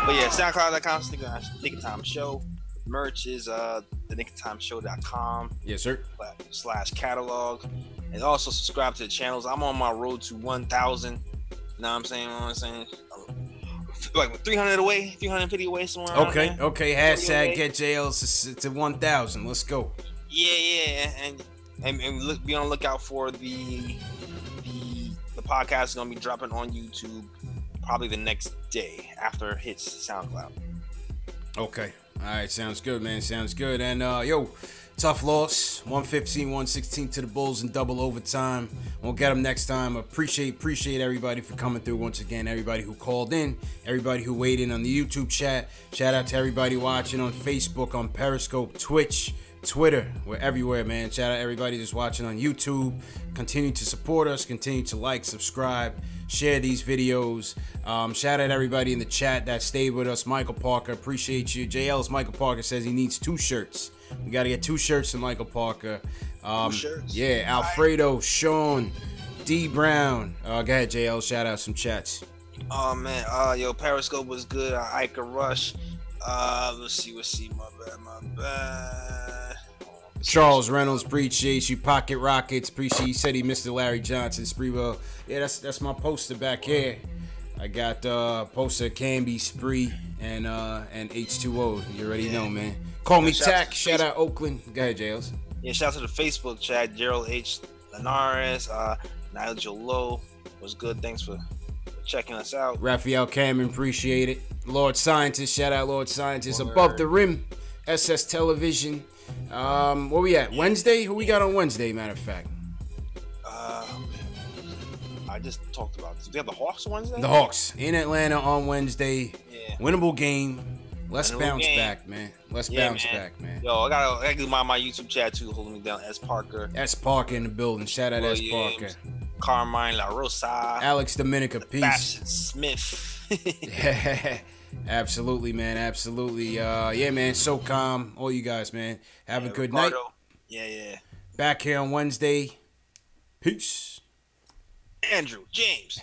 But yeah, SoundCloud.com/NickerTimeShow. Merch is thenickertimeshow.com. Yes, sir. /catalog. And also subscribe to the channels. I'm on my road to 1,000. Know what I'm saying? Like 300 away, 350 away somewhere. Okay. Hashtag get JLs to 1,000. Let's go. Yeah. And be on the lookout for the podcast is gonna be dropping on YouTube probably the next day after it hits SoundCloud. Okay. All right. Sounds good, man. Sounds good. And tough loss. 115-116 to the Bulls in double overtime. We'll get them next time. Appreciate everybody for coming through once again. Everybody who called in. Everybody who weighed in on the YouTube chat. Shout out to everybody watching on Facebook, on Periscope, Twitch, Twitter. We're everywhere, man. Shout out to everybody just watching on YouTube. Continue to support us. Continue to like, subscribe, share these videos. Shout out to everybody in the chat that stayed with us. Michael Parker, appreciate you. JL's Michael Parker says he needs 2 shirts. We got to get 2 shirts to Michael Parker. 2 shirts? Yeah, Alfredo, Sean, D. Brown. Go ahead, JL. Shout out some chats. Oh, man. Periscope was good. Ika Rush. Let's see. My bad. Charles Reynolds, appreciate you. Pocket Rockets, appreciate you. Said he missed the Larry Johnson. Spreewell. Yeah, that's my poster back here. I got poster Canby, Spree, and H2O. You already know, man. Call me Tack. Shout out Oakland. Go ahead, Jails. Yeah, shout out to the Facebook chat. Gerald H. Linares, Nigel Lowe. Was good. Thanks for checking us out. Raphael Cameron, appreciate it. Lord Scientist, shout out Lord Scientist. Above the Rim, SS Television. Where we at? Wednesday? Who we got on Wednesday, matter of fact? I just talked about this. We have the Hawks on Wednesday? The Hawks in Atlanta on Wednesday. Yeah. Winnable game. Let's bounce game. back, man. Let's bounce back, man. Yo, I gotta do my YouTube chat too, holding me down. S. Parker. S. Parker in the building. Shout out S. Parker. Carmine La Rosa. Alex Dominica, peace. Bastion Smith. Absolutely, man. Absolutely. Yeah, man. SOCOM. All you guys, man. Have a good Ricardo. night. Yeah. Back here on Wednesday. Peace. Andrew, James.